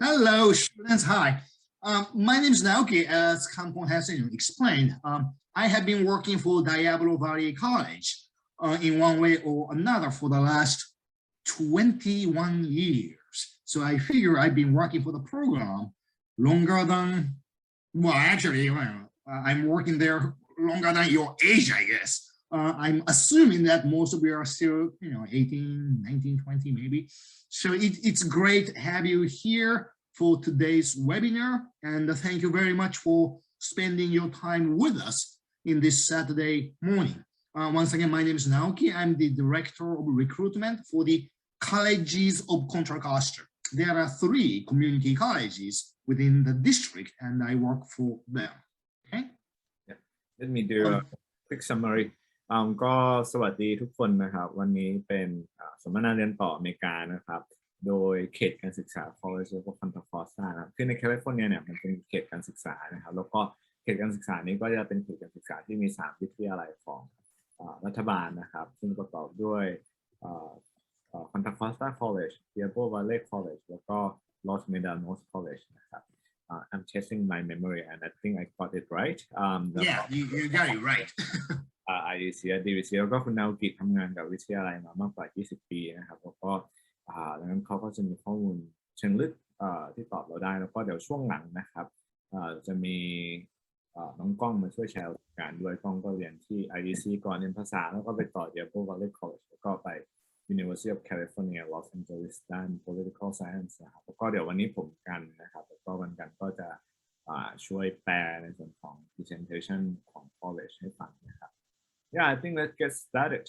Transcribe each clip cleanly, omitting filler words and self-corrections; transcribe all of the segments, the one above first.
Hello, students. Hi. My name is Naoki. As Kampong has explained, I have been working for Diablo Valley College in one way or another for the last 21 years. So I figure I've been working for the program longer than, well, actually, I'm working there longer than your age, I guess. I'm assuming that most of you are still, 18, 19, 20 maybe. So it's great to have you here for today's webinar. And thank you very much for spending your time with us in this Saturday morning. Once again, my name is Naoki. I'm the Director of Recruitment for the Colleges of Contra Costra. There are 3 community colleges within the district, and I work for them. Okay? Yeah. Let me do a quick summary. ก็สวัสดีทุกคนนะครับวันนี้เป็นสัมมนาเรียนต่ออเมริกานะครับโดยเขตการศึกษา College of Contra Costra นะครับคือในแคลิฟอร์เนียเนี่ยมันเป็นเขตการศึกษานะครับแล้วก็เขตการศึกษานี้ก็จะเป็นเขตการศึกษาที่มี3วิทยาลัยของรัฐบาลนะครับซึ่งประกอบด้วย Contra Costra College, Diablo Valley College แล้วก็ Los Medanos College นะครับ I'm testing my memory and I think I got it right. Yeah, you got it right. IDC DVC แล้วก็คุณนาโอกิทำงานกับวิทยาลัยมามากกว่า20 ปีนะครับแล้วก็ดังนั้นเขาก็จะมีข้อมูลเชิงลึกที่ตอบเราได้แล้วก็เดี๋ยวช่วงหลังนะครับจะมีน้องก้องมาช่วยแชร์ประสบการณ์ด้วยก้องก็เรียนที่ IDC ก่อนเรียนภาษาแล้วก็ไปต่อ Diablo Valley College แล้วก็ไป University of California Los Angeles ด้าน Political Science นะครับแล้วก็เดี๋ยววันนี้ผมกันนะครับแล้วก็วันกันก็จะช่วยแปลในส่วนของ presentation ของ college ให้ฟังนะครับ Yeah, I think let's get started.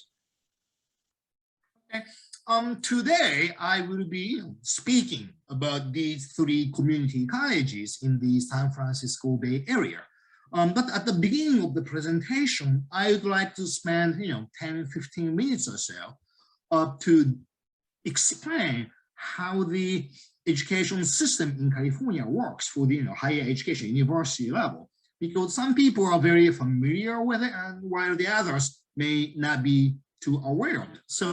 Okay. Today I will be speaking about these 3 community colleges in the San Francisco Bay Area. But at the beginning of the presentation, I would like to spend 10-15 minutes or so to explain how the education system in California works for the higher education university level. Because some people are very familiar with it, and while the others may not be too aware of it. So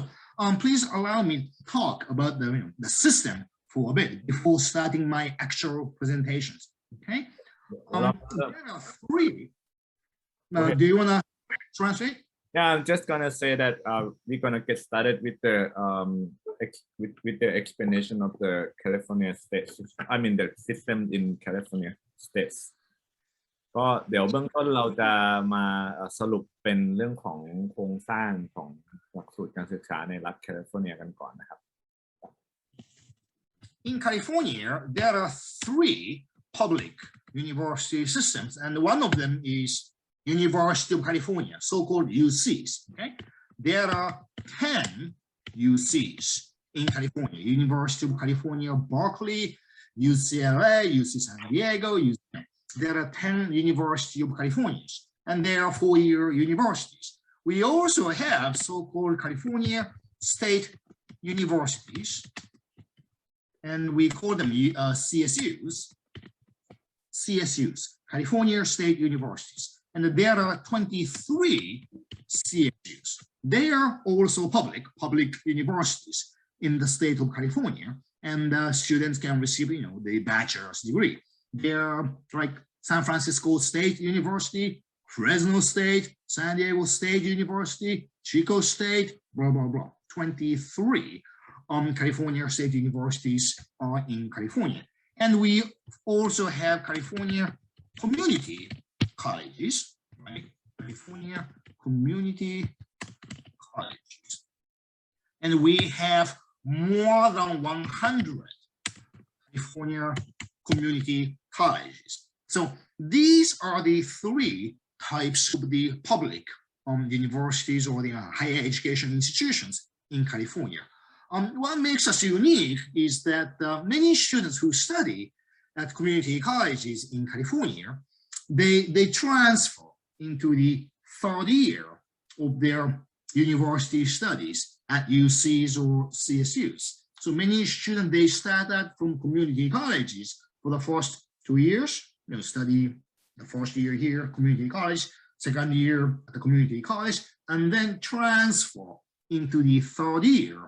please allow me to talk about the system for a bit before starting my actual presentations. Okay? There are 3. Okay. Do you want to translate? Yeah, I'm just gonna say that we're gonna get started with the with the explanation of the California states. I mean the system in California states. ก็เดี๋ยวเบื้องต้นเราจะมาสรุปเป็นเรื่องของโครงสร้างของหลักสูตรการศึกษาในรัฐแคลิฟอร์เนียกันก่อนนะครับ In California, there are 3 public university systems, and one of them is University of California, so-called UCs. Okay, there are 10 UCs in California: University of California, Berkeley, UCLA, UC San Diego, There are 10 University of Californias, and they are 4-year universities. We also have so-called California State Universities, and we call them CSUs, California State Universities. And there are 23 CSUs. They are also public universities in the state of California, and students can receive, the bachelor's degree. They're like San Francisco State University, Fresno State, San Diego State University, Chico State, blah, blah, blah. 23 California state universities are in California. And we also have California community colleges, right? California community colleges. And we have more than 100 California community colleges. So these are the 3 types of the public universities or the higher education institutions in California. What makes us unique is that many students who study at community colleges in California, they transfer into the 3rd year of their university studies at UCs or CSUs. So many students, they start out from community colleges for the first 2 years, study the first year here, community college, second year at the community college, and then transfer into the 3rd year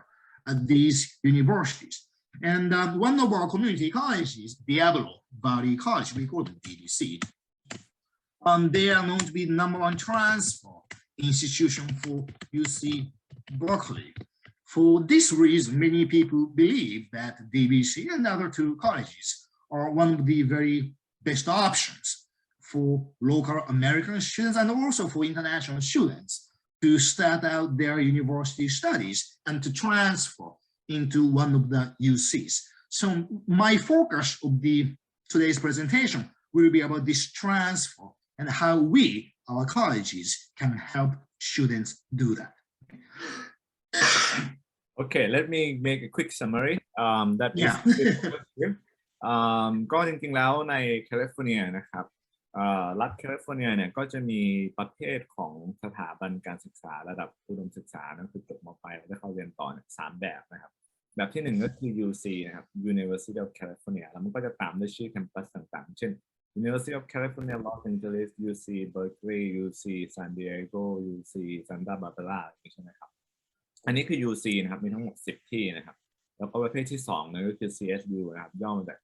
at these universities. And one of our community colleges, Diablo Valley College, we call it DVC, they are known to be the #1 transfer institution for UC Berkeley. For this reason, many people believe that DVC and other two colleges are one of the very best options for local American students and also for international students to start out their university studies and to transfer into one of the UCs. So my focus of today's presentation will be about this transfer and how we, our colleges, can help students do that. Okay, let me make a quick summary. That is ก็จริงๆแล้วในแคลิฟอร์เนียนะครับรัฐแคลิฟอร์เนียเนี่ยก็จะมีประเภทของสถาบันการศึกษาระดับอุดมศึกษานั่นคือจบม.ปลายแล้วเข้าเรียนต่อ3แบบนะครับแบบที่1ก็คือ UC นะครับ University of California แล้วมันก็จะตามด้วยชื่อแคมปัสต่างๆเช่น University of California Los Angeles UC Berkeley UC San Diego UC Santa Barbara ใช่ไหมครับอันนี้คือ UC นะครับมีทั้งหมด10ที่นะครับแล้วก็ประเภทที่2นั่นก็คือ CSU นะครับย่อมาจาก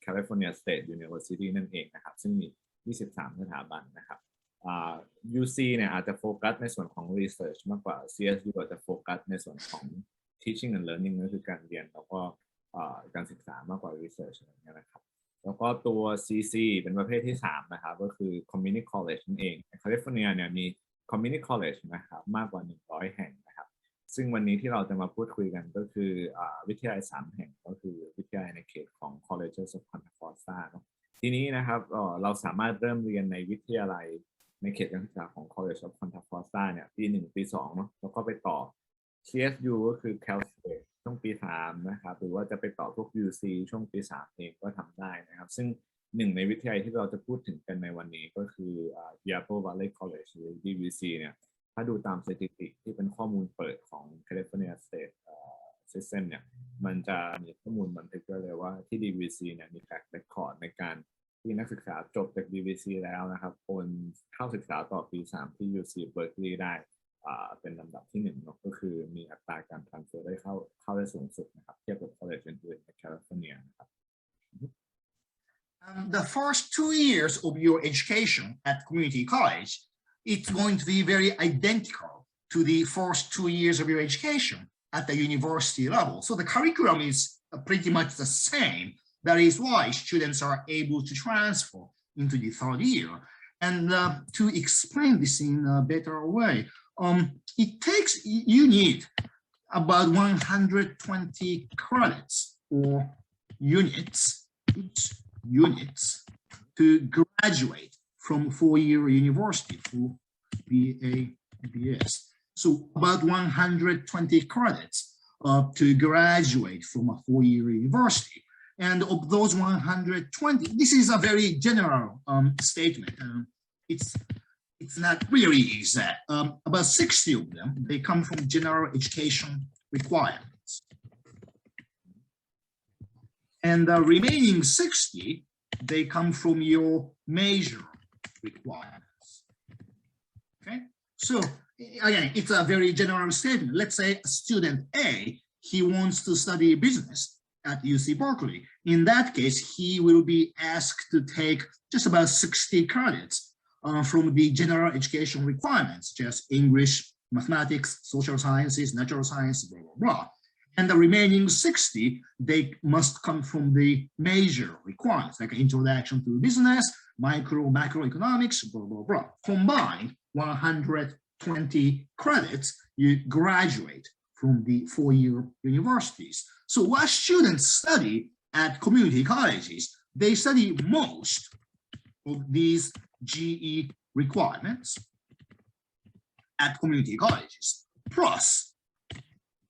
California State University นั่นเองนะครับซึ่งมี23สถาบันนะครับ UC เนี่ยอาจจะโฟกัสในส่วนของ research มากกว่า CSU อาจจะโฟกัสในส่วนของ teaching and learning ก็คือการเรียนแล้วก็การศึกษามากกว่า research อะไรอย่างเงี้ยนะครับแล้วก็ตัว CC เป็นประเภทที่3นะครับก็คือ community college นั่นเองในแคลิฟอร์เนียเนี่ยมี community college นะครับมากกว่า100แห่งนะครับซึ่งวันนี้ที่เราจะมาพูดคุยกันก็คือวิทยาลัย3แห่งก็คือวิทยาลัยในเขตของ Colleges of Contra Costra เนาะทีนี้นะครับเราสามารถเริ่มเรียนในวิทยาลัยในเขตการศึกษาของ College of Contra Costra เนี่ยปี1ปี2เนาะแล้วก็ไปต่อ CSU ก็คือ Cal State ช่วงปี3นะครับหรือว่าจะไปต่อพวก UC ช่วงปี3เองก็ทำได้นะครับซึ่งหนึ่งในวิทยาลัยที่เราจะพูดถึงกันในวันนี้ก็คือ Diablo Valley College หรือ DVC เนี่ยถ้าดูตามสถิติที่เป็นข้อมูลเปิดของ California State System เนี่ยมันจะมีข้อมูลบันทึกไว้เลยว่าที่ DVC เนี่ยมี track record ในการที่นักศึกษาจบจาก DVC แล้วนะครับโอนเข้าศึกษาต่อปี3ที่ UC Berkeley ได้เป็นลำดับที่1เนาะก็คือมีอัตราการ transfer ได้เข้าได้สูงสุดนะครับเทียบกับ college อื่นๆในแคลิฟอร์เนียนะครับ The first 2 years of your education at community college, it's going to be very identical to the first 2 years of your education at the university level. So the curriculum is pretty much the same. That is why students are able to transfer into the 3rd year. And to explain this in a better way, you need about 120 credits or units to graduate from 4-year university for BA, BS. So about 120 credits to graduate from a 4-year university. And of those 120, this is a very general statement. It's not really exact. About 60 of them, they come from general education requirements. And the remaining 60, they come from your major requirements. Okay, so again, it's a very general statement. Let's say a student A, he wants to study business at UC Berkeley. In that case, he will be asked to take just about 60 credits from the general education requirements, just English, mathematics, social sciences, natural science, blah, blah, blah. And the remaining 60, they must come from the major requirements, like introduction to business, macroeconomics, blah, blah, blah. Combined 120 credits, you graduate from the 4-year universities. So what students study at community colleges, they study most of these GE requirements at community colleges, plus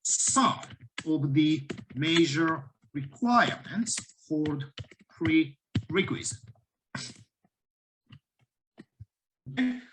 some of the major requirements called prerequisite.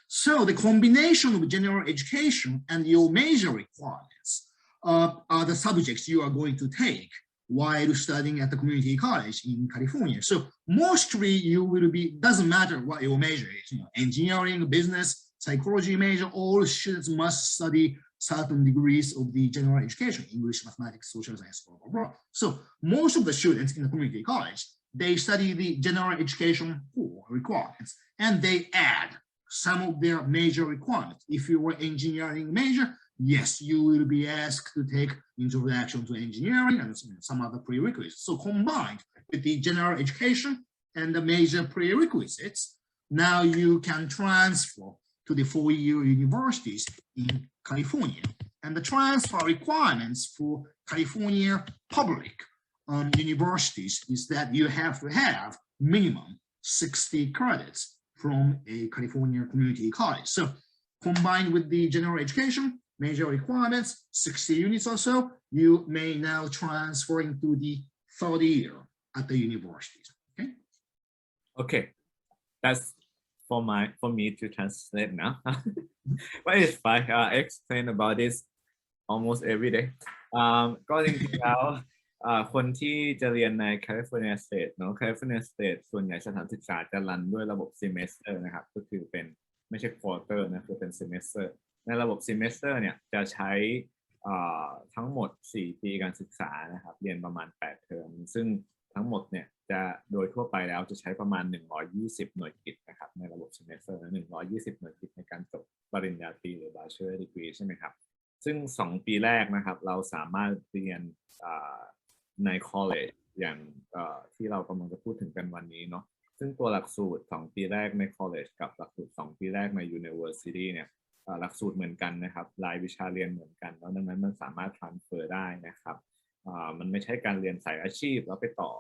So the combination of general education and your major requirements are the subjects you are going to take while studying at the community college in California. So mostly you will be, doesn't matter what your major is, engineering, business, psychology major, all students must study certain degrees of the general education, English, mathematics, social science, blah, blah, blah. So most of the students in the community college, they study the general education core requirements, and they add some of their major requirements. If you were engineering major, yes, you will be asked to take introduction to engineering and some other prerequisites. So combined with the general education and the major prerequisites, now you can transfer to the four-year universities in California. And the transfer requirements for California public universities is that you have to have minimum 60 credits from a California community college. So combined with the general education, major requirements, 60 units or so, you may now transfer into the third year at the universities. Okay. Okay, that's for me to translate now. But it's fine. I explain about this almost every day. ก็จริงๆแล้วคนที่จะเรียนใน California State เนาะ California State ส่วนใหญ่สถานศึกษาจะรันด้วยระบบ semester นะครับก็คือเป็นไม่ใช่ quarter นะคือเป็น semester ในระบบ semester เนี่ยจะใช้ทั้งหมด4ปีการศึกษานะครับเรียนประมาณ8เทอมซึ่งทั้งหมดเนี่ยจะโดยทั่วไปแล้วจะใช้ประมาณ120หน่วยกิตนะครับในระบบ semester 120หน่วยกิตในการจบปริญญาตรีหรือ bachelor degree ใช่ไหมครับซึ่ง2ปีแรกนะครับเราสามารถเรียนใน college อย่างที่เรากำลังจะพูดถึงกันวันนี้เนาะซึ่งตัวหลักสูตร2ปีแรกใน college กับหลักสูตร2ปีแรกใน university เนี่ยหลักสูตรเหมือนกันนะครับรายวิชาเรียนเหมือนกันแล้วดังนั้นมันสามารถ transfer ได้นะครับมันไม่ใช่การเรียนสายอาชีพแล้วไปต่อ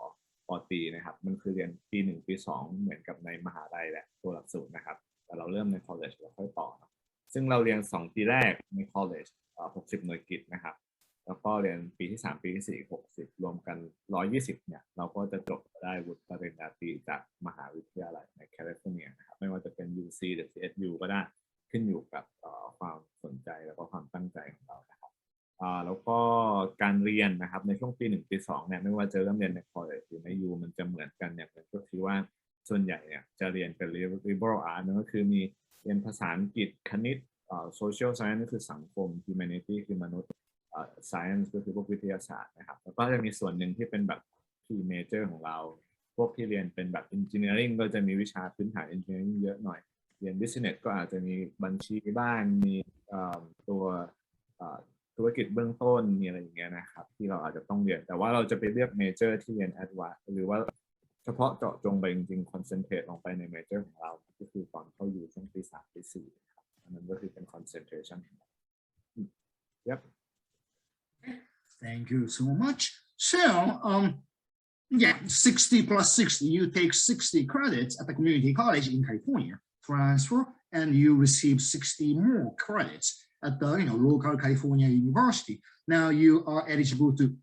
ปอตรีนะครับมันคือเรียนปี1ปี2เหมือนกับในมหาลัยแหละตัวหลักสูตรนะครับแต่เราเริ่มใน college แล้วค่อยต่อซึ่งเราเรียน2ปีแรกใน college 60หน่วยกิตนะครับแล้วก็เรียนปีที่3ปีที่4 60รวมกัน120เนี่ยเราก็จะจบได้วุฒิปริญญาตรีจากมหาวิทยาลัยในแคลิฟอร์เนียนะครับไม่ว่าจะเป็น UC หรือ CSU ก็ได้ขึ้นอยู่กับความสนใจแล้วก็ความตั้งใจของเรานะครับแล้วก็การเรียนนะครับในช่วงปี1ปี2เนี่ยไม่ว่าจะเริ่มเรียนใน college หรือใน U มันจะเหมือนกันอย่างหนึ่งก็คือว่าส่วนใหญ่เนี่ยจะเรียนเป็น liberal art นั่นก็คือมีเรียนภาษาอังกฤษคณิตsocial science นั่นคือสังคม humanity คือมนุษย์science ก็คือพวกวิทยาศาสตร์นะครับแล้วก็จะมีส่วนหนึ่งที่เป็นแบบ key major ของเราพวกที่เรียนเป็นแบบ engineering ก็จะมีวิชาพื้นฐาน engineering เยอะหน่อยเรียน business ก็อาจจะมีบัญชีบ้างมีตัวธุรกิจเบื้องต้นมีอะไรอย่างเงี้ยนะครับที่เราอาจจะต้องเรียนแต่ว่าเราจะไปเลือก major ที่เรียน advanced หรือว่าเฉพาะเจาะจงไปจริงๆ concentrate ลงไปใน major ของเราก็คือตอนเข้าอยู่ช่วงปี3ปี4ครับอันนั้นก็คือเป็น concentration Yep. Thank you so much. So, yeah, 60 plus 60, you take 60 credits at the community college in California, transfer, and you receive 60 more credits at the local California university. Now you are eligible to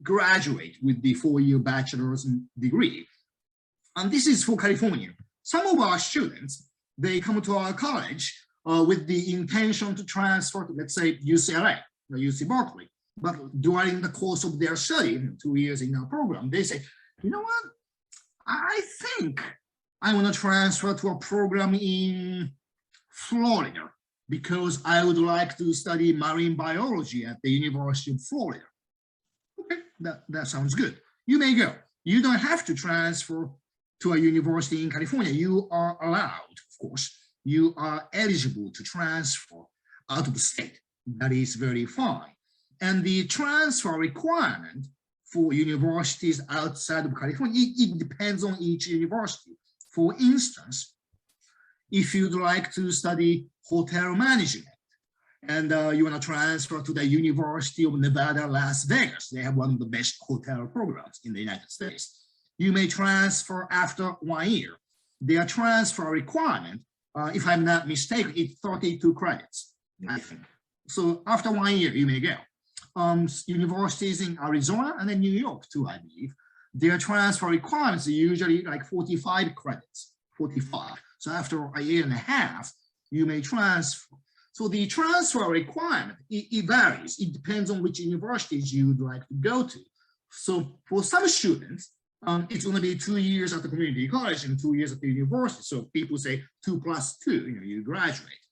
graduate with the 4-year bachelor's degree. And this is for California. Some of our students, they come to our college with the intention to transfer to, let's say, UCLA or UC Berkeley. But during the course of their study, 2 years in our program, they say, you know what? I think I want to transfer to a program in Florida because I would like to study marine biology at the University of Florida. Okay, that sounds good. You may go. You don't have to transfer to a university in California. You are allowed, of course. You are eligible to transfer out of the state. That is very fine. And the transfer requirement for universities outside of California, it depends on each university. For instance, if you'd like to study hotel management and you want to transfer to the University of Nevada, Las Vegas, they have one of the best hotel programs in the United States. You may transfer after 1 year. Their transfer requirement, if I'm not mistaken, it's 32 credits, I think. So after 1 year, you may go. Universities in Arizona and then New York too, I believe, their transfer requirements are usually like 45 credits, 45. So after a year and a half, you may transfer. So the transfer requirement, it varies. It depends on which universities you would like to go to. So for some students, it's going to be 2 years at the community college and 2 years at the university. So people say 2 plus 2, you graduate.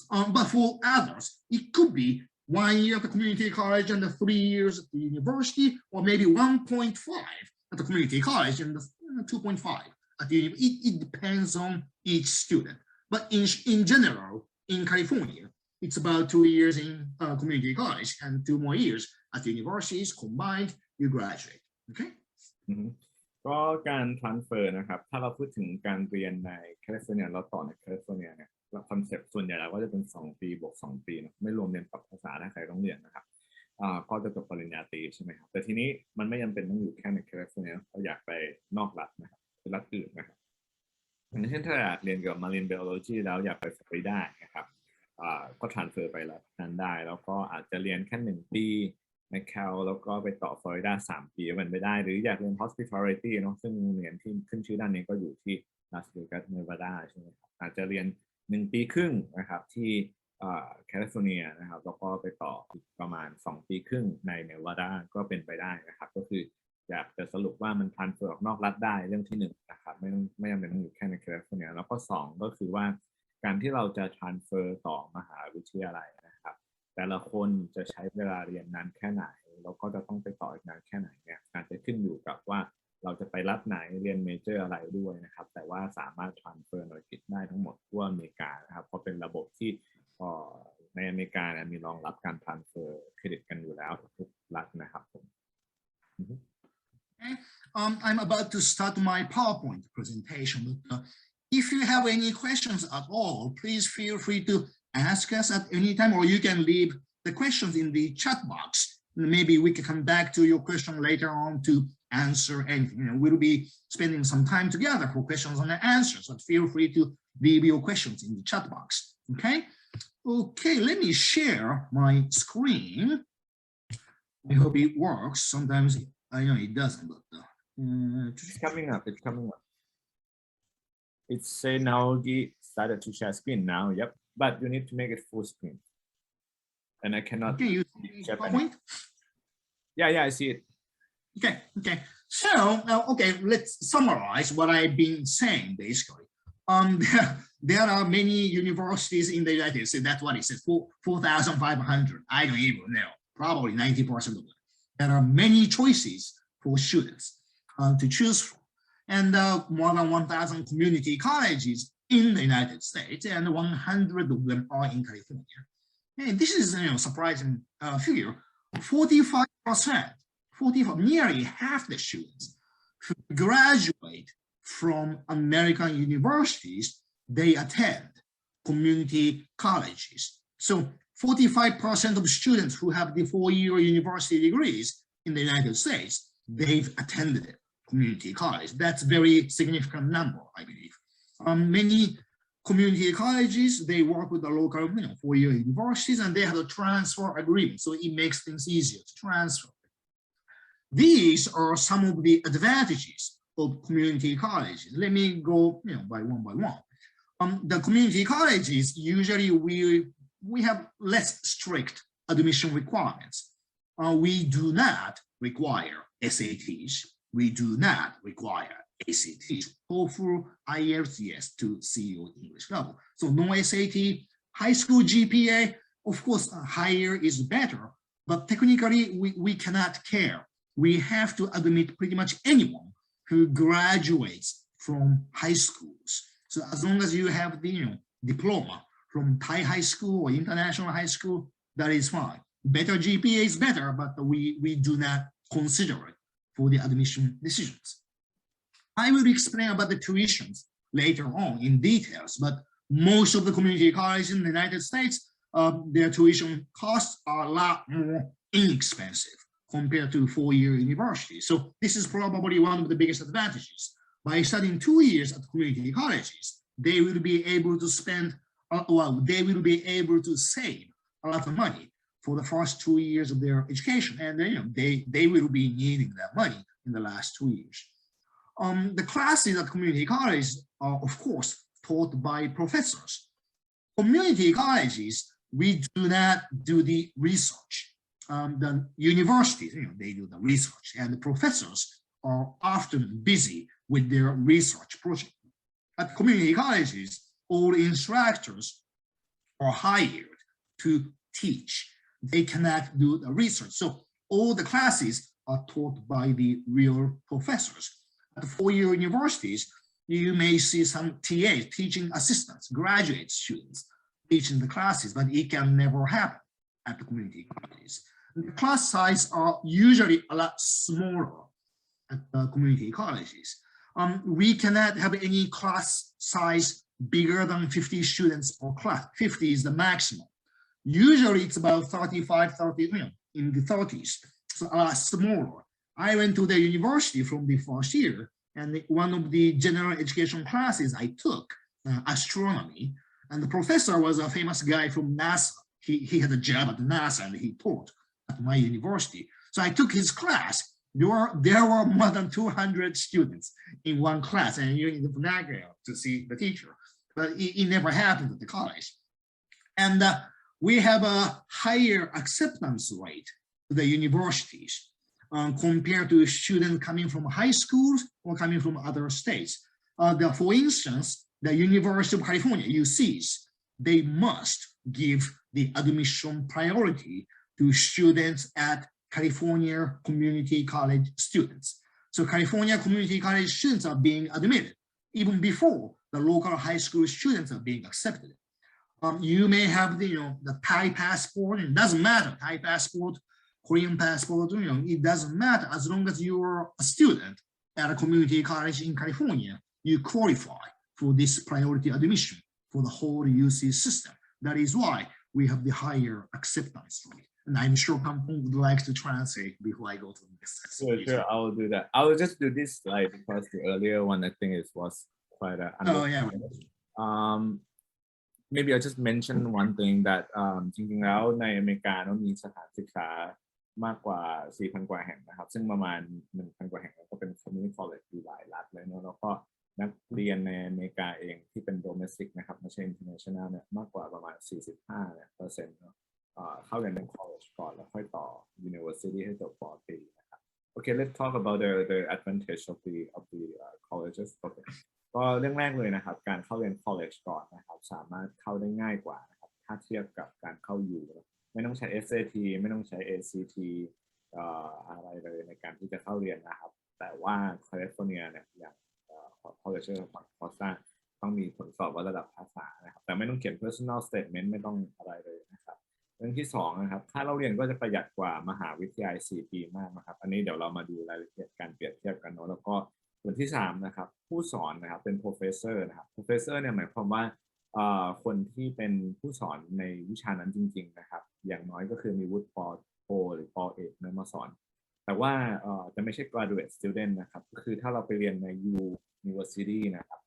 But for others, it could be 1 year at the community college and 3 years at the university, or maybe 1.5 at the community college and 2.5 at the university. It depends on each student. But in general, in California, it's about 2 years in community college and 2 more years at the universities. Combined, you graduate. Okay? ก็การ transfer นะครับถ้าเราพูดถึงการเรียนในแคลิฟอร์เนียแล้วต่อในแคลิฟอร์เนียเนี่ยคอนเซ็ปต์ส่วนใหญ่แล้วก็จะเป็น2 ปีบวก 2 ปีนะไม่รวมเรียนปรับภาษาถ้าใครต้องเรียนนะครับก็จะจบปริญญาตรีใช่ไหมครับแต่ทีนี้มันไม่จำเป็นต้องอยู่แค่ในแคลิฟอร์เนียเราอยากไปนอกรัฐนะครับไปรัฐอื่นนะครับอย่างเช่นถ้าอยากเรียนเกี่ยวกับ Marine Biology แล้วอยากไปฟลอริดานะครับก็ transfer ไปรัฐนั้นได้แล้วก็อาจจะเรียนแค่1 ปีในแคลแล้วก็ไปต่อฟลอริดา3 ปีมันไม่ได้หรืออยากเรียน hospitality เนาะซึ่งโรงเรียนที่ขึ้นชื่อด้านนี้ก็อยู่ที่ลาสเวกัสเนวาดาใช่ไหมครับอาจจะเรียน1 ปีครึ่งนะครับที่แคลิฟอร์เนียนะครับแล้วก็ไปต่ออีกประมาณ2 ปีครึ่งในเนวาดาก็เป็นไปได้นะครับก็คืออยากจะสรุปว่ามัน transfer ออกนอกรัฐได้เรื่องที่1นะครับไม่จำเป็นต้องอยู่แค่ในแคลิฟอร์เนียแล้วก็2ก็คือว่าการที่เราจะ transfer ต่อมหาวิทยาลัยนะครับแต่ละคนจะใช้เวลาเรียนนานแค่ไหนแล้วก็จะต้องไปต่ออีกนานแค่ไหนเนี่ยอาจจะขึ้นอยู่กับว่าเราจะไปรัฐไหนเรียนเมเจอร์อะไรด้วยนะครับแต่ว่าสามารถ transfer หน่วยกิตได้ทั้งหมดทั่วอเมริกานะครับเพราะเป็นระบบที่ในอเมริกามีรองรับการ transfer เครดิตกันอยู่แล้วทุกรัฐนะครับผม I'm about to start my PowerPoint presentation, but if you have any questions at all, please feel free to ask us at any time, or you can leave the questions in the chat box. Maybe we can come back to your question later on to answer anything. We'll be spending some time together for questions and answers, but feel free to leave your questions in the chat box. Okay? Okay, let me share my screen. I hope it works. Sometimes I know it doesn't, but it's coming up. It's coming up. It's say now started to share screen now. Yep, but you need to make it full screen. And I cannot. Okay, you see the point? Yeah, I see it. Okay. So, okay, let's summarize what I've been saying. Basically, there are many universities in the United States. That's what it says. 4,500. I don't even know. Probably 90% of them. There are many choices for students to choose from, and more than 1,000 community colleges in the United States, and 100 of them are in California. And this is a surprising figure. 45%, nearly half the students who graduate from American universities, they attend community colleges. So 45% of students who have the 4-year university degrees in the United States, they've attended community college. That's a very significant number, I believe. Many community colleges, they work with the local 4-year universities, and they have a transfer agreement, so it makes things easier to transfer. These are some of the advantages of community colleges. Let me go by one. The community colleges, usually we have less strict admission requirements. We do not require SATs. We do not require ACTs, TOEFL, IELTS, yes, to see your English level. So no SAT, high school GPA, of course, higher is better, but technically we cannot care. We have to admit pretty much anyone who graduates from high schools. So as long as you have the diploma from Thai high school or international high school, that is fine. Better GPA is better, but we do not consider it for the admission decisions. I will explain about the tuitions later on in details, but most of the community colleges in the United States, their tuition costs are a lot more inexpensive compared to 4-year universities. So this is probably one of the biggest advantages. By studying 2 years at community colleges, they will be able to spend, they will be able to save a lot of money for the first 2 years of their education, and they will be needing that money in the last 2 years. The classes at community colleges are, of course, taught by professors. Community colleges, we do not do the research. The universities, they do the research, and the professors are often busy with their research project. At community colleges, all instructors are hired to teach. they cannot do the research. So all the classes are taught by the real professors. At four-year universities, you may see some TAs, teaching assistants, graduate students teaching the classes, but it can never happen at the community colleges. The class size are usually a lot smaller at the community colleges. We cannot have any class size bigger than 50 students per class. 50 is the maximum. Usually it's about 35, 30, in the 30s, so a lot smaller. I went to the university from the first year, and one of the general education classes I took, astronomy, and the professor was a famous guy from NASA. He had a job at NASA and he taught at my university. So I took his class. There were more than 200 students in one class, and you're in the vernacular to see the teacher. But it never happened at the college. And we have a higher acceptance rate to the universities compared to students coming from high schools or coming from other states. For instance, the University of California, UCs, they must give the admission priority to students at California Community College students. So California Community College students are being admitted even before the local high school students are being accepted. You may have the Thai passport, it doesn't matter, Thai passport, Korean passport, it doesn't matter as long as you're a student at a community college in California, you qualify for this priority admission for the whole UC system. That is why we have the higher acceptance rate. And I'm sure Kampong would like to translate before I go to the next. Sure, I will do that. I will just do this slide because the earlier one I think it was quite a maybe I'll just mention one thing that จริงๆแล้วในอเมริกามีสถานศึกษามากกว่า 4,000 กว่าแห่งนะครับซึ่งประมาณ 1,000 กว่าแห่งก็เป็น community college อยู่หลายรัฐเลยเนาะแล้วก็นักเรียนในอเมริกาเองที่เป็น domestic นะครับไม่ใช่ international เนี่ยมากกว่าประมาณ 45% เนาะเข้าเรียนใน college ก่อนแล้วค่อยต่อ university ให้จบป.ตรีนะครับ Okay, let's talk about the advantage of the colleges. Okay. ก็เรื่องแรกเลยนะครับการเข้าเรียน college ก่อนนะครับสามารถเข้าได้ง่ายกว่านะครับถ้าเทียบกับการเข้า U ไม่ต้องใช้ SAT ไม่ต้องใช้ ACT อะไรเลยในการที่จะเข้าเรียนนะครับแต่ว่าแคลิฟอร์เนียเนี่ยอย่างcollege ของคอสตาต้องมีผลสอบวัดระดับภาษานะครับแต่ไม่ต้องเขียน personal statement ไม่ต้องอะไรเลยนะครับเรื่องที่2นะครับค่าเล่าเรียนก็จะประหยัดกว่ามหาวิทยาลัย4 ปีมากนะครับอันนี้เดี๋ยวเรามาดูรายละเอียดการเปรียบเทียบกันเนาะแล้วก็ส่วนที่3นะครับผู้สอนนะครับเป็น professor นะครับ professor เนี่ยหมายความว่าคนที่เป็นผู้สอนในวิชานั้นจริงๆนะครับอย่างน้อยก็คือมีวุฒิป.โทหรือป.เอกมาสอนแต่ว่าจะไม่ใช่ graduate student นะครับก็คือถ้าเราไปเรียนใน University นะครับ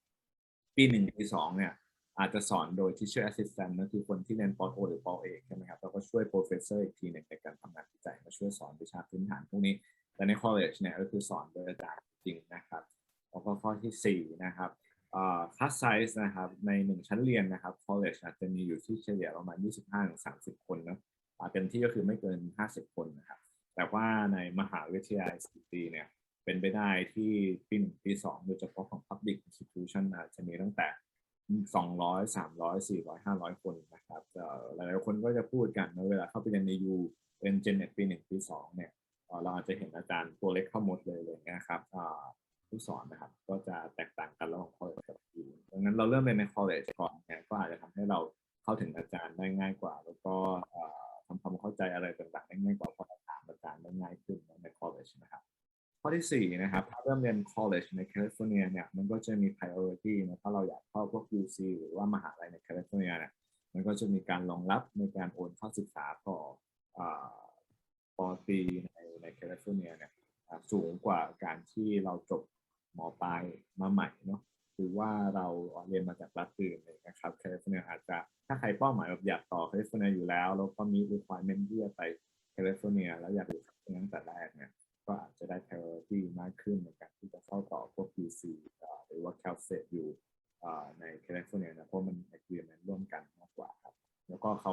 ปี 1 ปี 2เนี่ยอาจจะสอนโดย teacher assistant นั่นคือคนที่เรียนป.โทหรือป.เอกใช่ไหมครับแล้วก็ช่วย professor อีกทีหนึ่งในการทำงานวิจัยมาช่วยสอนวิชาพื้นฐานพวกนี้แต่ใน college เนี่ยก็คือสอนโดยอาจารย์จริงนะครับแล้วก็ข้อที่4นะครับclass size นะครับใน1ชั้นเรียนนะครับ college จะมีอยู่ที่เฉลี่ยประมาณ 25-30 คนนะเต็มที่ก็คือไม่เกิน50 คนนะครับแต่ว่าในมหาวิทยาลัย4 ปีเนี่ยเป็นไปได้ที่ปี 1 ปี 2โดยเฉพาะของ public institution จะมีตั้งแต่200 300 400 500 คนนะครับหลายๆคนก็จะพูดกันเวลาเข้าไปเรียนใน U เป็นเจนเน็ตปี 1 ปี 2เนี่ยเราอาจจะเห็นอาจารย์ตัวเล็กเข้าหมดเลยนะครับผู้สอนนะครับก็จะแตกต่างกันระหว่าง college กับ U ดังนั้นเราเริ่มเรียนใน college ก่อนเนี่ยก็อาจจะทำให้เราเข้าถึงอาจารย์ได้ง่ายกว่าแล้วก็ทำความเข้าใจอะไรต่างๆได้ง่ายกว่าเพราะถามอาจารย์ได้ง่ายขึ้นใน college นะครับข้อที่4นะครับถ้าเริ่มเรียน college ในแคลิฟอร์เนียเนี่ยมันก็จะมี priority นะถ้าเราอยากเข้าพวก UC หรือว่ามหาลัยในแคลิฟอร์เนียเนี่ยมันก็จะมีการรองรับในการโอนเข้าศึกษาต่อป.ตรีในแคลิฟอร์เนียเนี่ยสูงกว่าการที่เราจบม.ปลายมาใหม่เนาะหรือว่าเราเรียนมาจากรัฐอื่นเลยนะครับแคลิฟอร์เนียอาจจะถ้าใครเป้าหมายแบบอยากต่อแคลิฟอร์เนียอยู่แล้วก็มี requirement ที่จะไปแคลิฟอร์เนียแล้วอยากอยู่ตั้งแต่แรกเนี่ยก็อาจจะได้ priority มากขึ้นในการที่จะเข้าต่อพวก UC หรือว่า Cal State อยู่ในแคลิฟอร์เนียนะเพราะมัน agreement ร่วมกันมากกว่าครับแล้วก็เขา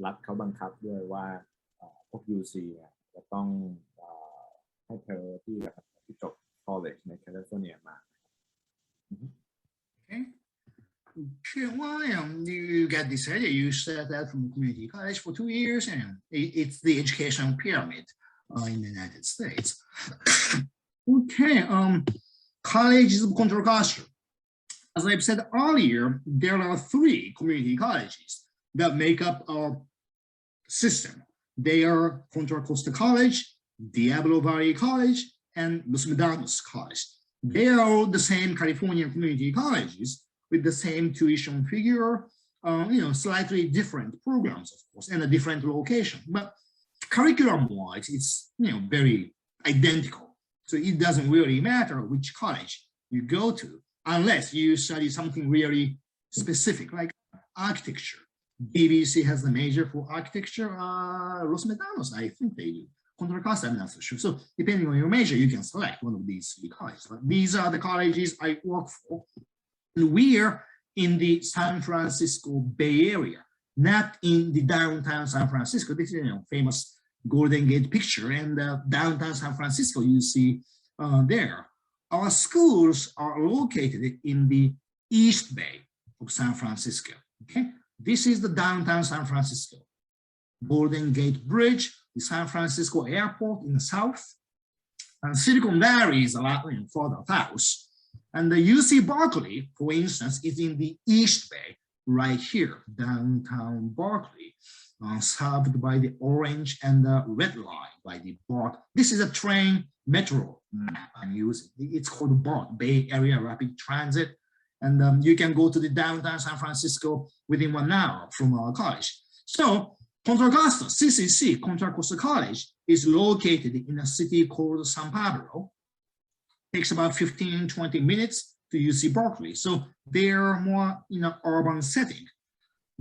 รัฐเขาบังคับด้วยว่าพวก UC เนี่ยจะต้องให้ priority กับที่จบ college ในแคลิฟอร์เนียมา Okay. Okay, well, you get this idea. You said that from community college for 2 years, and it's the educational pyramid in the United States. Okay, colleges of Contra Costra. As I've said earlier, there are 3 community colleges that make up our system. They are Contra Costra College, Diablo Valley College, and Los Medanos College. They are all the same Californian community colleges with the same tuition figure, slightly different programs, of course, and a different location. But curriculum-wise, it's very identical. So it doesn't really matter which college you go to, unless you study something really specific, like architecture. DVC has the major for architecture. Los Medanos, I think they do. Contra Costra, I'm not so sure. So depending on your major, you can select one of these 3 colleges. These are the colleges I work for. And we're in the San Francisco Bay Area, not in the downtown San Francisco. This is famous Golden Gate picture, and downtown San Francisco you see there. Our schools are located in the East Bay of San Francisco. Okay, this is the downtown San Francisco. Golden Gate Bridge, the San Francisco Airport in the south, and Silicon Valley is a lot further south. And the UC Berkeley, for instance, is in the East Bay, right here, downtown Berkeley, served by the orange and the red line by the BART. This is a train metro map I'm using. It's called BART, Bay Area Rapid Transit. And you can go to the downtown San Francisco within 1 hour from our college. So Contra Costra, CCC, Contra Costra College, is located in a city called San Pablo. Takes about 15-20 minutes to UC Berkeley. So they're more in an urban setting.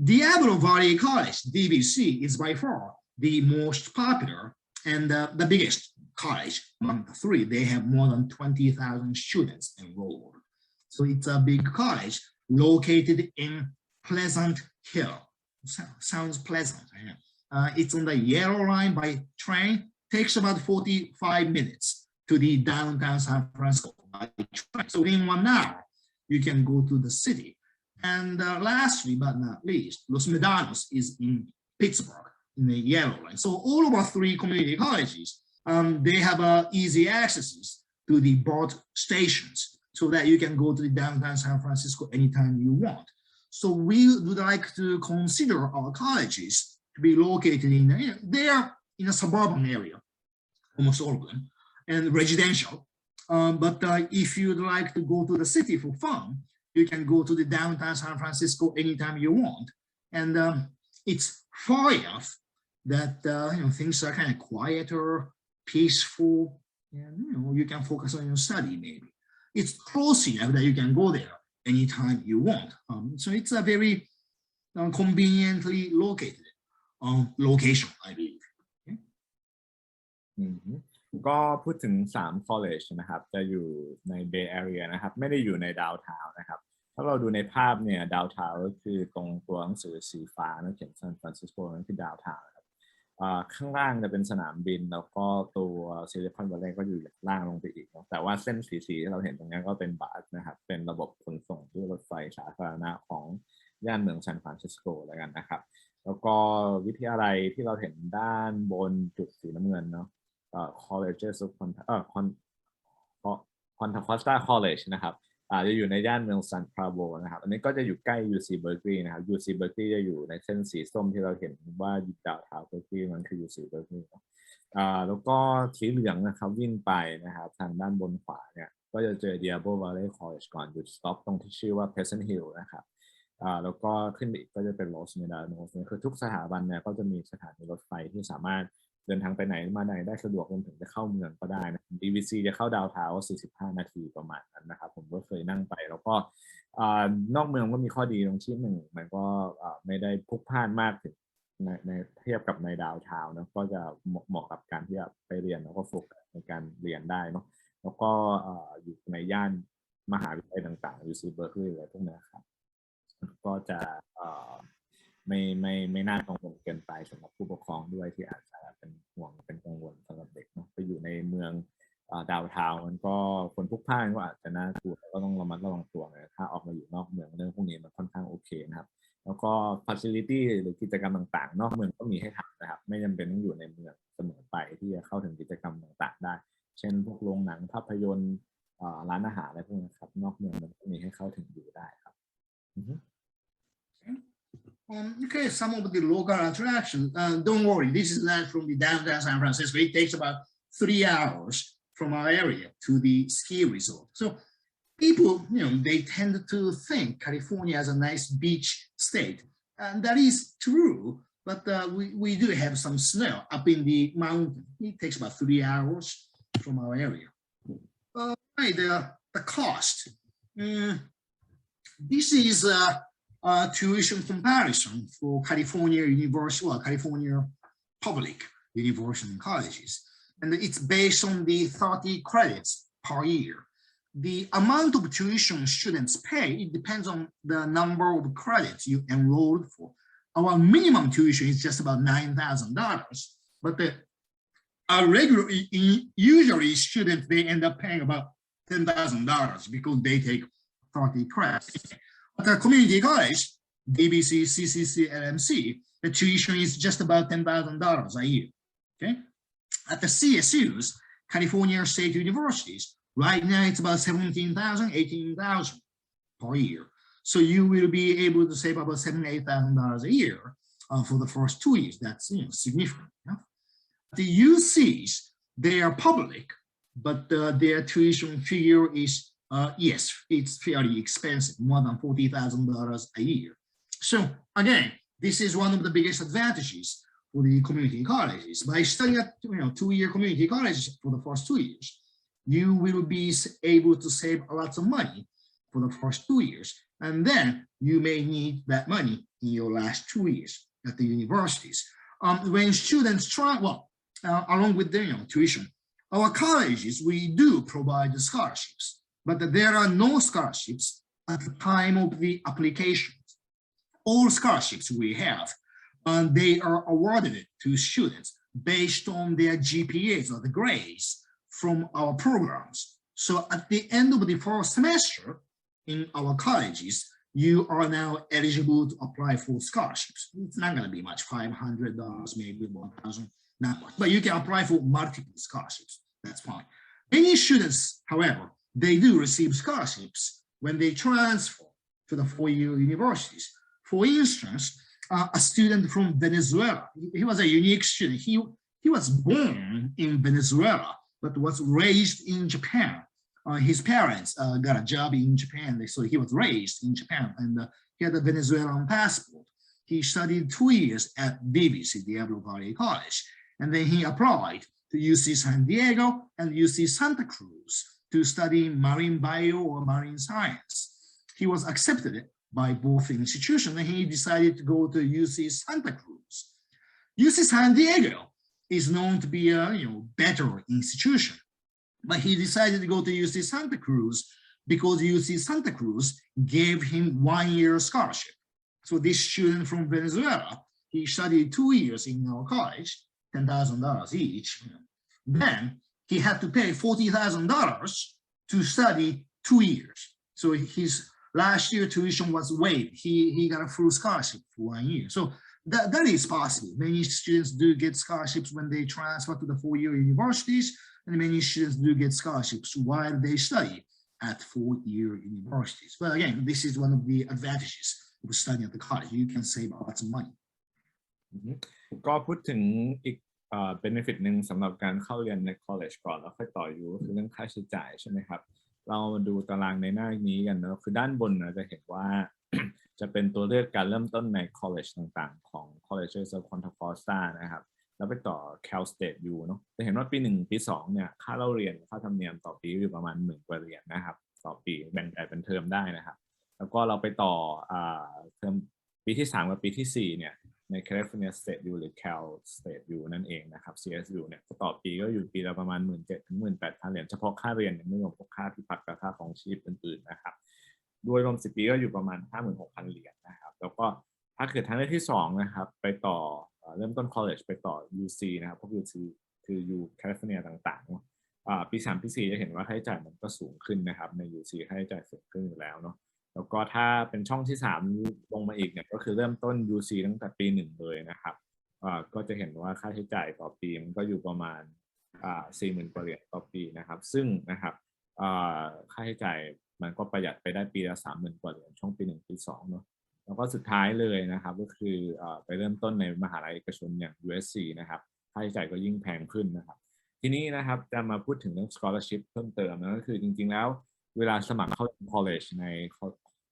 Diablo Valley College, DVC, is by far the most popular and the biggest college among the 3. They have more than 20,000 students enrolled. So it's a big college located in Pleasant Hill. Sounds pleasant. It's on the yellow line by train. Takes about 45 minutes to the downtown San Francisco by train. So in 1 hour, you can go to the city. And lastly, but not least, Los Medanos is in Pittsburgh in the yellow line. So all of our 3 community colleges, they have easy accesses to the BART stations so that you can go to the downtown San Francisco anytime you want. So we would like to consider our colleges to be located in, they are in a suburban area, almost all of them, and residential. But if you'd like to go to the city for fun, you can go to the downtown San Francisco anytime you want. And it's far enough that things are kind of quieter, peaceful, and you can focus on your study maybe. It's close enough that you can go there anytime you want. So it's a very conveniently located location, I believe. Okay? ก็พูดถึง3 college นะครับจะอยู่ใน Bay Area นะครับไม่ได้อยู่ในดาวน์ทาวน์นะครับถ้าเราดูในภาพเนี่ยดาวน์ทาวน์ก็คือตรงตัวหนังสือสีฟ้านะเขียน San Francisco นั่นคือดาวน์ทาวน์ครับข้างล่างจะเป็นสนามบินแล้วก็ตัวซิลิคอนวัลเลย์ก็อยู่ล่างลงไปอีกแต่ว่าเส้นสีที่เราเห็นตรงนี้ก็เป็นบัสนะครับเป็นระบบขนส่งด้วยรถไฟสาธารณะของย่านเมืองซานฟรานซิสโกแล้วกันนะครับแล้วก็วิทยาลัยที่เราเห็นด้านบนจุดสีน้ำเงินเนาะColleges of Contra Costra College นะครับจะอยู่ในย่านเมืองซานพาโบนะครับอันนี้ก็จะอยู่ใกล้ UC Berkeley นะครับ UC Berkeley จะอยู่ในเส้นสีส้มที่เราเห็นว่าดาวเทาวน์ Berkeley มันคือ UC Berkeley แล้วก็สีเหลืองนะครับวิ่งไปนะครับทางด้านบนขวาเนี่ยก็จะเจอ Diablo Valley College ก่อนหยุดสต็อปตรงที่ชื่อว่า Pleasant Hill นะครับแล้วก็ขึ้นอีกก็จะเป็น Los Medanos คือทุกสถาบันเนี่ยก็จะมีสถานีรถไฟที่สามารถเดินทางไปไหนมาไหนได้สะดวกรวมถึงจะเข้าเมืองก็ได้นะ DVC จะเข้าดาวน์ทาวน์45 นาทีประมาณนั้นนะครับผมก็เคยนั่งไปแล้วก็นอกเมืองก็มีข้อดีตรงที่1มันก็ไม่ได้พลุกพล่านมากถึงในเทียบกับในดาวน์ทาวน์นะก็จะเหมาะกับการที่จะไปเรียนแล้วก็โฟกัสในการเรียนได้เนาะแล้วก็อยู่ในย่านมหาวิทยาลัยต่างๆ UC Berkeley อะไรพวกนี้ครับก็จะไม่น่ากังวลเกินไปสำหรับผู้ปกครองด้วยที่อาจจะเป็นห่วงเป็นกังวลสำหรับเด็กเนาะไปอยู่ในเมือง ดาวเทามันก็คนพลุกพล่านก็อาจจะน่ากลัวก็ต้องระมัดระวังตัวนะถ้าออกมาอยู่นอกเมืองเรื่องพวกนี้มันค่อนข้างโอเคนะครับแล้วก็ facility หรือกิจกรรมต่างๆนอกเมืองก็มีให้ทำนะครับไม่จำเป็นต้องอยู่ในเมืองเสมอไปที่จะเข้าถึงกิจกรรมต่างๆได้เช่นพวกโรงหนังภาพยนตร์ร้านอาหารอะไรพวกนี้ครับนอกเมืองมันก็มีให้เข้าถึงอยู่ได้ครับOkay, some of the local attractions. Don't worry, this is not from the downtown San Francisco. It takes about 3 hours from our area to the ski resort. So people, they tend to think California as a nice beach state. And that is true, but we do have some snow up in the mountain. It takes about 3 hours from our area. Right, the cost. This is tuition comparison for California University, well, California public university and colleges. And it's based on the 30 credits per year. The amount of tuition students pay, it depends on the number of credits you enrolled for. Our minimum tuition is just about $9,000, but usually students, they end up paying about $10,000 because they take 30 credits. At a community college, DVC, CCC, LMC, the tuition is just about $10,000 a year, okay? At the CSUs, California State Universities, right now it's about $17,000, $18,000 per year. So you will be able to save about $7,000, $8,000 a year for the first 2 years. That's significant. The UCs, they are public, but their tuition figure is yes, it's fairly expensive, more than $40,000 a year. So again, this is one of the biggest advantages for the community colleges. By studying at 2-year community colleges for the first 2 years, you will be able to save a lot of money for the first 2 years, and then you may need that money in your last 2 years at the universities. When students try, along with their tuition, our colleges, we do provide the scholarships. But there are no scholarships at the time of the applications. All scholarships we have, they are awarded to students based on their GPAs or the grades from our programs. So at the end of the first semester in our colleges, you are now eligible to apply for scholarships. It's not going to be much, $500, maybe $1,000, not much. But you can apply for multiple scholarships. That's fine. Many students, however, they do receive scholarships when they transfer to the 4-year universities. For instance, a student from Venezuela, he was a unique student. He was born in Venezuela, but was raised in Japan. His parents got a job in Japan, so he was raised in Japan, and he had a Venezuelan passport. He studied 2 years at DVC, Diablo Valley College, and then he applied to UC San Diego and UC Santa Cruz to study marine bio or marine science. He was accepted by both institutions, and he decided to go to UC Santa Cruz. UC San Diego is known to be a better institution, but he decided to go to UC Santa Cruz because UC Santa Cruz gave him 1-year scholarship. So this student from Venezuela, he studied 2 years in our college, $10,000 each. Then he had to pay $40,000 to study 2 years. So his last year tuition was waived. He got a full scholarship for 1 year. So that is possible. Many students do get scholarships when they transfer to the 4-year universities, and many students do get scholarships while they study at 4-year universities. But again, this is one of the advantages of studying at the college. You can save lots of money. ก็พูดถึงอีกbenefit หนึ่งสำหรับการเข้าเรียนใน college ก่อนแล้วค่อยต่ออยู่ก็คือเรื่องค่าใช้จ่ายใช่ไหมครับเรามาดูตารางในหน้านี้กันนะคือด้านบนเราจะเห็นว่า จะเป็นตัวเลือกการเริ่มต้นใน college ต่างๆของ colleges of Contra Costra นะครับแล้วไปต่อ Cal State U เนาะจะเห็นว่าปี1ปี2เนี่ยค่าเล่าเรียนค่าธรรมเนียมต่อปีอยู่ประมาณ10,000 กว่าเหรียญนะครับต่อปีแบ่งได้เป็นเทอมได้นะครับแล้วก็เราไปต่อเทอมปีที่3กับปีที่4เนี่ยใน California State U หรือ Cal State U นั่นเองนะครับ CSU เนี่ยต่อปีก็อยู่ปีละประมาณ 17,000 ถึง 18,000 เหรียญเฉพาะค่าเรียนไม่รวมพวกค่าที่พักกับค่าของชีพอื่นๆนะครับโดยรวม10 ปีก็อยู่ประมาณ 56,000 เหรียญนะครับแล้วก็ถ้าเกิดทางเลือกที่2นะครับไปต่อเริ่มต้น college ไปต่อ UC นะครับพวก UC คือ U California ต่าง ปี3ปี4จะเห็นว่าค่าใช้จ่ายมันก็สูงขึ้นนะครับใน UC ค่าใช้จ่ายสูงขึ้นอยู่แล้วเนาะแล้วก็ถ้าเป็นช่องที่3ลงมาอีกเนี่ยก็คือเริ่มต้น UC ตั้งแต่ปี1เลยนะครับก็จะเห็นว่าค่าใช้จ่ายต่อปีมันก็อยู่ประมาณ40,000 กว่าเหรียญต่อปีนะครับซึ่งนะครับค่าใช้จ่ายมันก็ประหยัดไปได้ปีละ30,000 กว่าเหรียญช่วงปี1ปี2เนาะแล้วก็สุดท้ายเลยนะครับก็คือไปเริ่มต้นในมหาลัยเอกชนอย่าง USC นะครับค่าใช้จ่ายก็ยิ่งแพงขึ้นนะครับทีนี้นะครับจะมาพูดถึงเรื่อง scholarship เพิ่มเติมนะก็คือจริงๆแล้วเวลาสมัครเข้า college ใน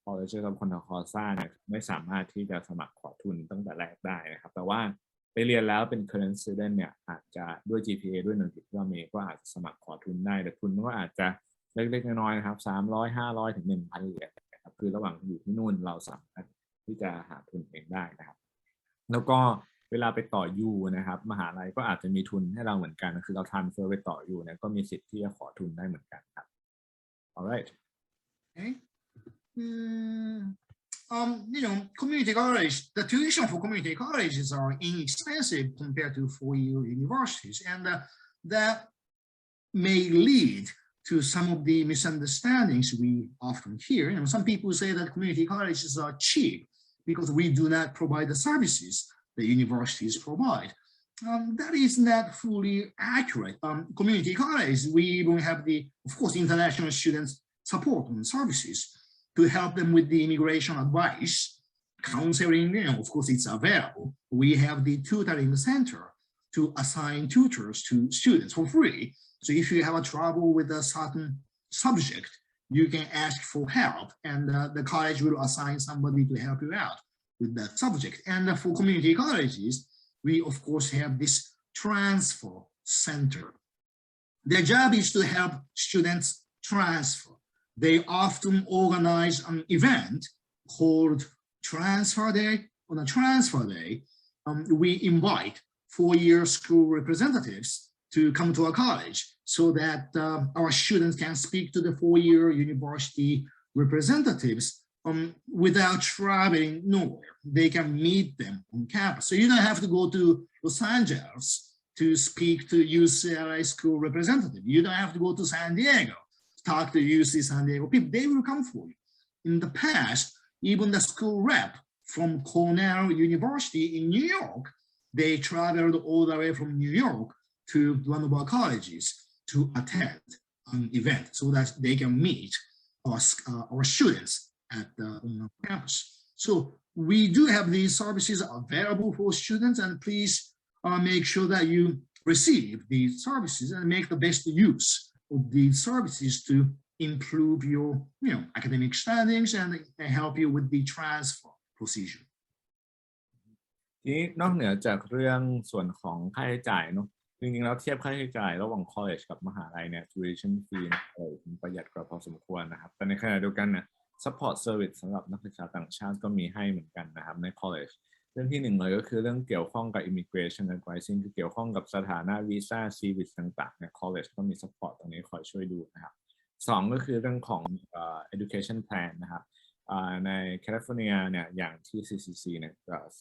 college ของคอนทราคอสตาเนี่ยไม่สามารถที่จะสมัครขอทุนตั้งแต่แรกได้นะครับแต่ว่าไปเรียนแล้วเป็น current student เนี่ยอาจจะด้วย GPA ด้วย1.5ที่เรามีก็อาจจะสมัครขอทุนได้แต่ทุนก็อาจจะเล็กๆน้อยๆนะครับ300 500 ถึง 1,000 เหรียญนะครับคือระหว่างอยู่ที่นู่นเราสามารถที่จะหาทุนเองได้นะครับแล้วก็เวลาไปต่อยูนะครับมหาลัยก็อาจจะมีทุนให้เราเหมือนกันคือเรา transfer ไปต่อยูเนี่ยก็มีสิทธิ์ที่จะขอทุนได้เหมือนกันครับ alright Okay. Community college, the tuition for community colleges are inexpensive compared to four-year universities, and that may lead to some of the misunderstandings we often hear. Some people say that community colleges are cheap because we do not provide the services the universities provide. That is not fully accurate. Community colleges, we even have of course, international students support and services to help them with the immigration advice, counseling, of course, it's available. We have the Tutoring Center to assign tutors to students for free. So if you have a trouble with a certain subject, you can ask for help, and the college will assign somebody to help you out with that subject. And for community colleges, we, of course, have this transfer center. Their job is to help students transfer. They often organize an event called Transfer Day. On a Transfer Day, we invite four-year school representatives to come to our college so that our students can speak to the four-year university representatives without traveling nowhere. They can meet them on campus. So you don't have to go to Los Angeles to speak to UCLA school representative. You don't have to go to San Diego. Talk to UC San Diego people, they will come for you. In the past, even the school rep from Cornell University in New York, they traveled all the way from New York to one of our colleges to attend an event so that they can meet our students at the campus. So we do have these services available for students, and please make sure that you receive these services and make the best use of these services to improve your academic standings and help you with the transfer procedure. ทีนี้นอกเหนือจากเรื่องส่วนของค่าใช้จ่ายเนาะจริงๆแล้วเทียบค่าใช้จ่ายระหว่าง college กับมหาลัยเนี่ย tuition fee ประหยัดกว่าพอสมควรนะครับแต่ในขณะเดียวกันนะ support service สำหรับนักศึกษาต่างชาติก็มีให้เหมือนกันนะครับใน college เรื่องที่1เลยก็คือเรื่องเกี่ยวข้องกับ immigration advising คือเกี่ยวข้องกับสถานะวีซ่า service ต่างๆใน college ก็มี support ตรงนี้คอยช่วยดูนะครับ2ก็คือเรื่องของeducation plan นะครับในแคลิฟอร์เนียเนี่ยอย่างที่ CCC เนี่ย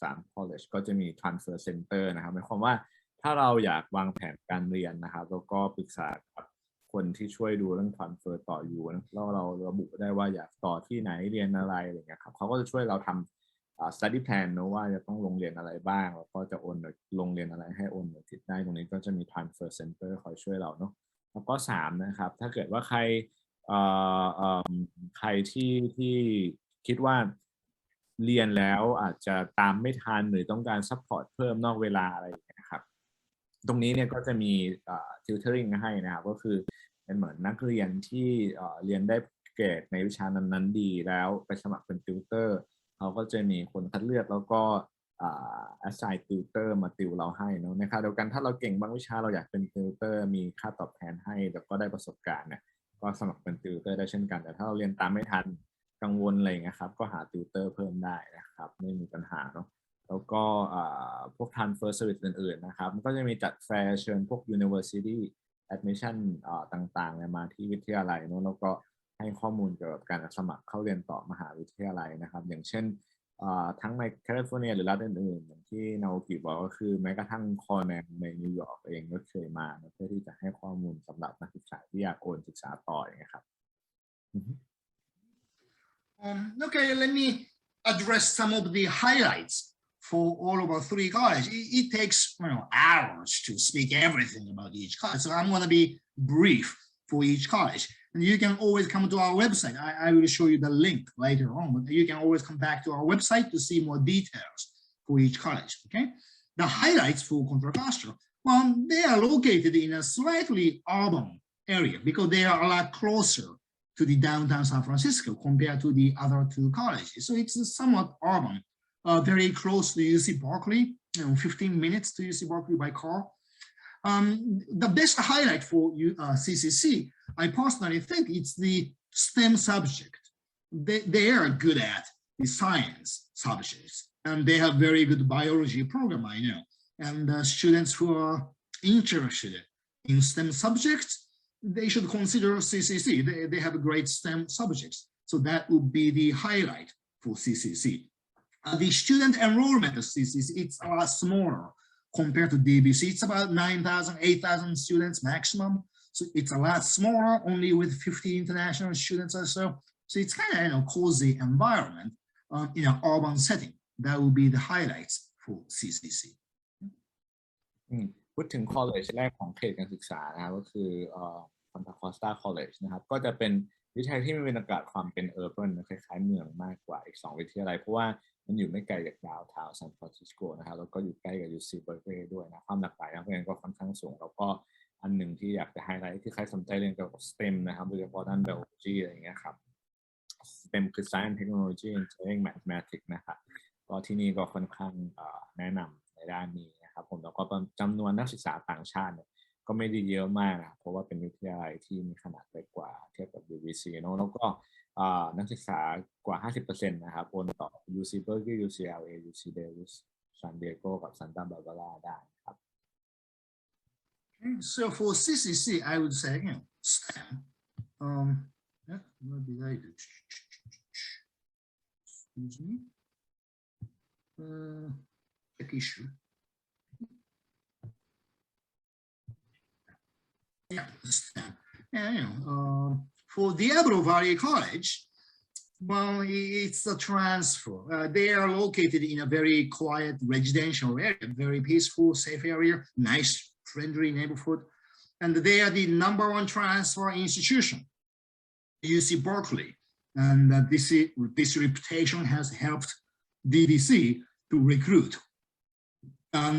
3 college ก็จะมี transfer center นะครับหมายความว่าถ้าเราอยากวางแผนการเรียนนะครับแล้วก็ปรึกษากับคนที่ช่วยดูเรื่อง transfer ต่ออยู่แล้วเราระบุได้ว่าอยากต่อที่ไหนเรียนอะไรอะไรเงี้ยครับเขาก็จะช่วยเราทำstudy plan นะว่าจะต้องลงเรียนอะไรบ้างแล้วก็จะโอนลงเรียนอะไรให้โอนติดได้ตรงนี้ก็จะมี transfer center คอยช่วยเราเนาะแล้วก็3นะครับถ้าเกิดว่าใครที่คิดว่าเรียนแล้วอาจจะตามไม่ทันหรือต้องการ support เพิ่มนอกเวลาอะไรอย่างเงี้ยครับตรงนี้เนี่ยก็จะมีtutoring ให้นะครับก็คือเป็นเหมือนนักเรียนที่เรียนได้เกรดในวิชานั้นๆดีแล้วไปสมัครเป็นติวเตอร์เขาก็จะมีคนคัดเลือกแล้วก็assign tutor มาติวเราให้เนาะในขณะเดียวกันถ้าเราเก่งบางวิชาเราอยากเป็นติวเตอร์มีค่าตอบแทนให้แล้วก็ได้ประสบการณ์เนี่ยก็สมัครเป็นติวเตอร์ได้เช่นกันแต่ถ้าเราเรียนตามไม่ทันกังวลอะไรอย่างเงี้ยครับก็หาติวเตอร์เพิ่มได้นะครับไม่มีปัญหาเนาะแล้วก็พวก transfer service อื่นๆนะครับมันก็จะมีจัดแฟร์เชิญพวก university admission ต่างๆมาที่วิทยาลัยเนาะแล้วก็ให้ข้อมูลเกี่ยวกับการสมัครเข้าเรียนต่อมหาวิทยาลัยนะครับอย่างเช่น ทั้งในแคลิฟอร์เนียหรือรัฐอื่นๆอย่างที่นาโอกิบอกก็คือแม้กระทั่งคอร์เนลในนิวยอร์กเองก็เคยมาเพื่อที่จะให้ข้อมูลสำหรับนักศึกษาที่อยากโอนศึกษาต่ออย่างเงี้ยครับ Okay, let me address some of the highlights for all of our three colleges. It takes hours to speak everything about each college, so I'm going to be brief for each college. And you can always come to our website. I will show you the link later on, but you can always come back to our website to see more details for each college. Okay, the highlights for Contra Costra, well, they are located in a slightly urban area because they are a lot closer to the downtown San Francisco compared to the other two colleges. So it's somewhat urban, very close to UC Berkeley, 15 minutes to UC Berkeley by car. The best highlight for CCC, I personally think it's the STEM subject. They are good at the science subjects, and they have very good biology program, I know. And students who are interested in STEM subjects, they should consider CCC. They have great STEM subjects. So that would be the highlight for CCC. The student enrollment of CCC, it's a lot smaller compared to DVC. It's about 9,000, 8,000 students maximum. So it's a lot smaller, only with 50 international students or so. So it's kind of cozy environment in an urban setting. That would be the highlights for CCC. พูดถึง college แรกของเขตการศึกษานะครับก็คือContra Costra College นะครับก็จะเป็นวิทยาลัยที่มีบรรยากาศความเป็น urban คล้ายๆเมืองมากกว่าอีก2วิทยาลัยเพราะว่ามันอยู่ไม่ไกลจากดาวน์ทาวน์ซานฟรานซิสโกนะครับแล้วก็อยู่ใกล้กับ UC Berkeley ด้วยนะความหลากหลายนักเรียนก็ค่อนข้างสูงแล้วก็อันหนึ่งที่อยากจะไฮไลท์ที่ใครสนใจเรียนเกี่ยวกับ STEM นะครับโดยเฉพาะด้าน biology อะไรอย่างเงี้ยครับ STEM คือ Science Technology Engineering Mathematics นะครับก็ที่นี่ก็ค่อนข้างแนะนำในด้านนี้นะครับผมแล้วก็จำนวนนักศึกษาต่างชาติเนี่ยก็ไม่ได้เยอะมากนะเพราะว่าเป็นวิทยาลัยที่มีขนาดเล็กกว่าเทียบกับ DVC เนอะแล้วก็นักศึกษากว่า 50% นะครับโอนต่อ UC Berkeley UCLA UC Davis San Diego กับ Santa Barbara ได้ครับ So for CCC, I would say, STEM. What did I do? Excuse me. Check issue. Yeah, STEM. And, for Diablo Valley College, well, it's a transfer. They are located in a very quiet residential area, very peaceful, safe area, nice, friendly neighborhood. And they are the #1 transfer institution, UC Berkeley. And this reputation has helped DVC to recruit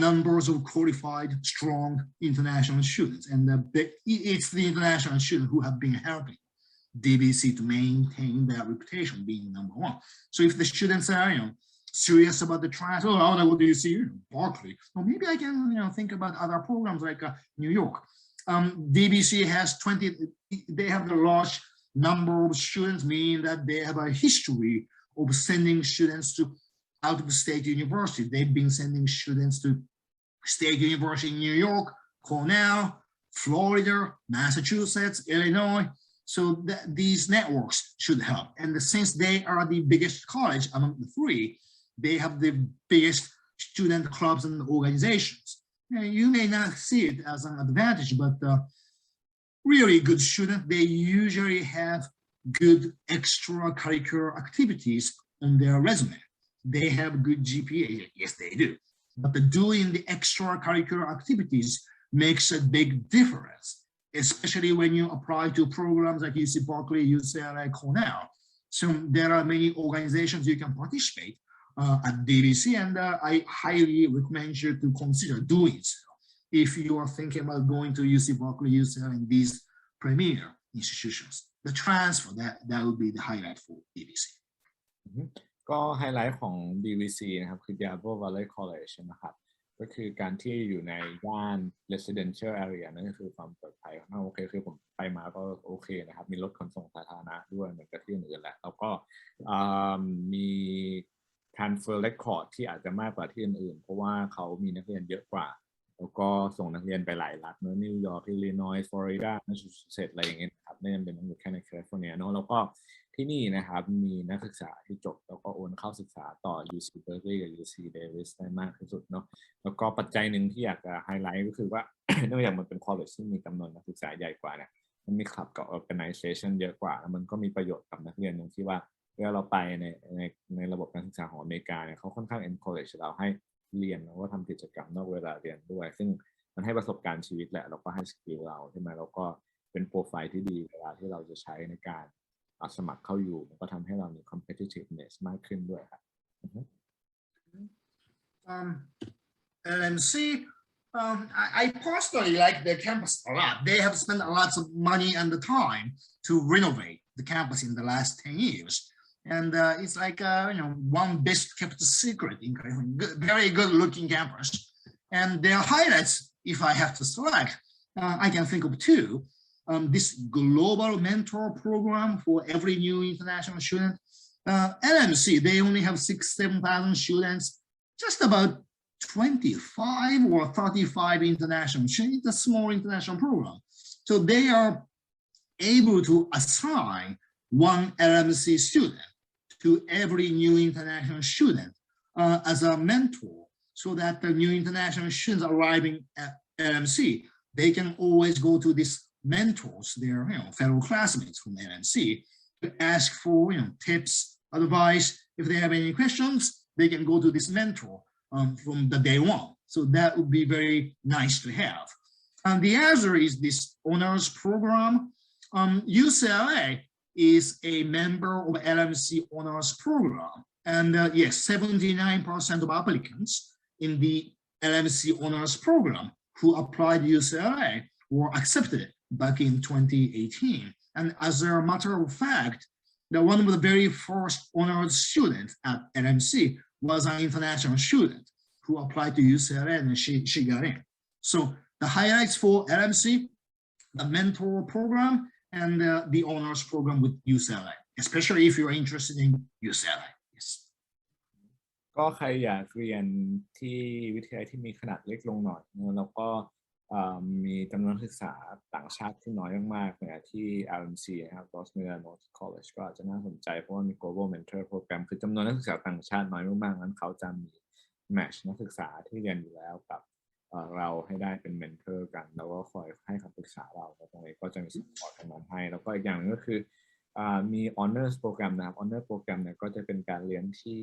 numbers of qualified, strong international students. And it's the international students who have been helping DVC to maintain their reputation being #1. So if the students are, serious about the transfer, I want to go to UC Berkeley, or maybe I can, think about other programs like New York. DVC has they have the large number of students, meaning that they have a history of sending students to out of state university. They've been sending students to State University in New York, Cornell, Florida, Massachusetts, Illinois. So these networks should help. And since they are the biggest college among the three, they have the biggest student clubs and organizations. And you may not see it as an advantage, but really good students, they usually have good extracurricular activities on their resume. They have good GPA, yes, they do. But doing the extracurricular activities makes a big difference, especially when you apply to programs like UC Berkeley, UCLA, Cornell. So there are many organizations you can participate at DVC, and I highly recommend you to consider doing so if you are thinking about going to UC Berkeley, UCLA, and these premier institutions. The transfer, that would be the highlight for DVC. ก็ไฮไลท์ของ DVC นะครับคือ Diablo Valley College นะครับก็คือการที่อยู่ในย่าน residential area นั่นก็คือความปลอดภัยโอเคคือผมไปมาก็โอเคนะครับมีรถขนส่งสาธารณะด้วยเหมือนกับที่อื่นแหละแล้วก็มี transfer record ที่อาจจะมากกว่าที่อื่นๆเพราะว่าเขามีนักเรียนเยอะกว่าแล้วก็ส่งนักเรียนไปหลายรัฐนิวยอร์ก อิลลินอยส์ ฟลอริดา แมสซาชูเซตส์อะไรอย่างเงี้ยครับไม่จำเป็นต้องอยู่แค่ในแคลิฟอร์เนียเนาะแล้วก็ ที่นี่นะครับมีนักศึกษาที่จบแล้วก็โอนเข้าศึกษาต่อ UC Berkeley กับ UC Davis ได้มากที่สุดเนาะแล้วก็ปัจจัยหนึ่งที่อยากจะไฮไลท์ก็คือว่า เนื่องจากมันเป็น college ที่มีจำนวนนักศึกษาใหญ่กว่าเนี่ยมันมีคลับกับ organization เยอะกว่าแล้วมันก็มีประโยชน์กับนักเรียนตรงที่ว่าเวลาเราไปในระบบการศึกษาของอเมริกาเนี่ยเขาค่อนข้าง encourage เราให้เรียนแล้วก็ทำกิจกรรมนอกเวลาเรียนด้วยซึ่งมันให้ประสบการณ์ชีวิตแหละแล้วก็ให้สกิลเราใช่ไหมแล้วก็เป็นโปรไฟล์ที่ดีเวลาที่เราจะใช้ในการสมัครเข้าอยู่มันก็ทำให้เรามี competitiveness มากขึ้นด้วยครับ LMC, I personally like the campus a lot. They have spent a lot of money and the time to renovate the campus in the last 10 years. And it's like, one best kept secret in California. Very good looking campus. And their highlights, if I have to select, I can think of two. This global mentor program for every new international student. LMC, they only have 6,000-7,000 students, just about 25 or 35 international students. It's a small international program. So they are able to assign one LMC student to every new international student as a mentor, so that the new international students arriving at LMC, they can always go to this mentors, their fellow classmates from LMC, to ask for tips, advice. If they have any questions, they can go to this mentor from the day one. So that would be very nice to have. And the other is this honors program. UCLA is a member of LMC honors program. And yes, 79% of applicants in the LMC honors program who applied to UCLA were accepted back in 2018. And as a matter of fact, one of the very first honors students at LMC was an international student who applied to UCLA and she got in. So the highlights for LMC, the mentor program, and the honors program with UCLA, especially if you're interested in UCLA. Yes. ก็ใครอยากเรียนที่วิทยาลัยที่มีขนาดเล็กลงหน่อยแล้วก็มีจำนวนนักศึกษาต่างชาติที่น้อยมากๆเนี่ยที่ RMC นะครับ Contra Costra College ก็อาจจะน่าสนใจเพราะว่ามี Global Mentor Program คือจำนวนนักศึกษาต่างชาติน้อยมากๆนั้นเขาจะมีแมทช์นักศึกษาที่เรียนอยู่แล้วกับเราให้ได้เป็นเมนเทอร์กันแล้วก็คอยให้คำปรึกษาเราตรงนี้ก็จะมีซัพพอร์ตตรงนั้นให้แล้วก็อีกอย่างนึงก็คือมี Honors Program นะครับ Honors Program เนี่ยก็จะเป็นการเรียนที่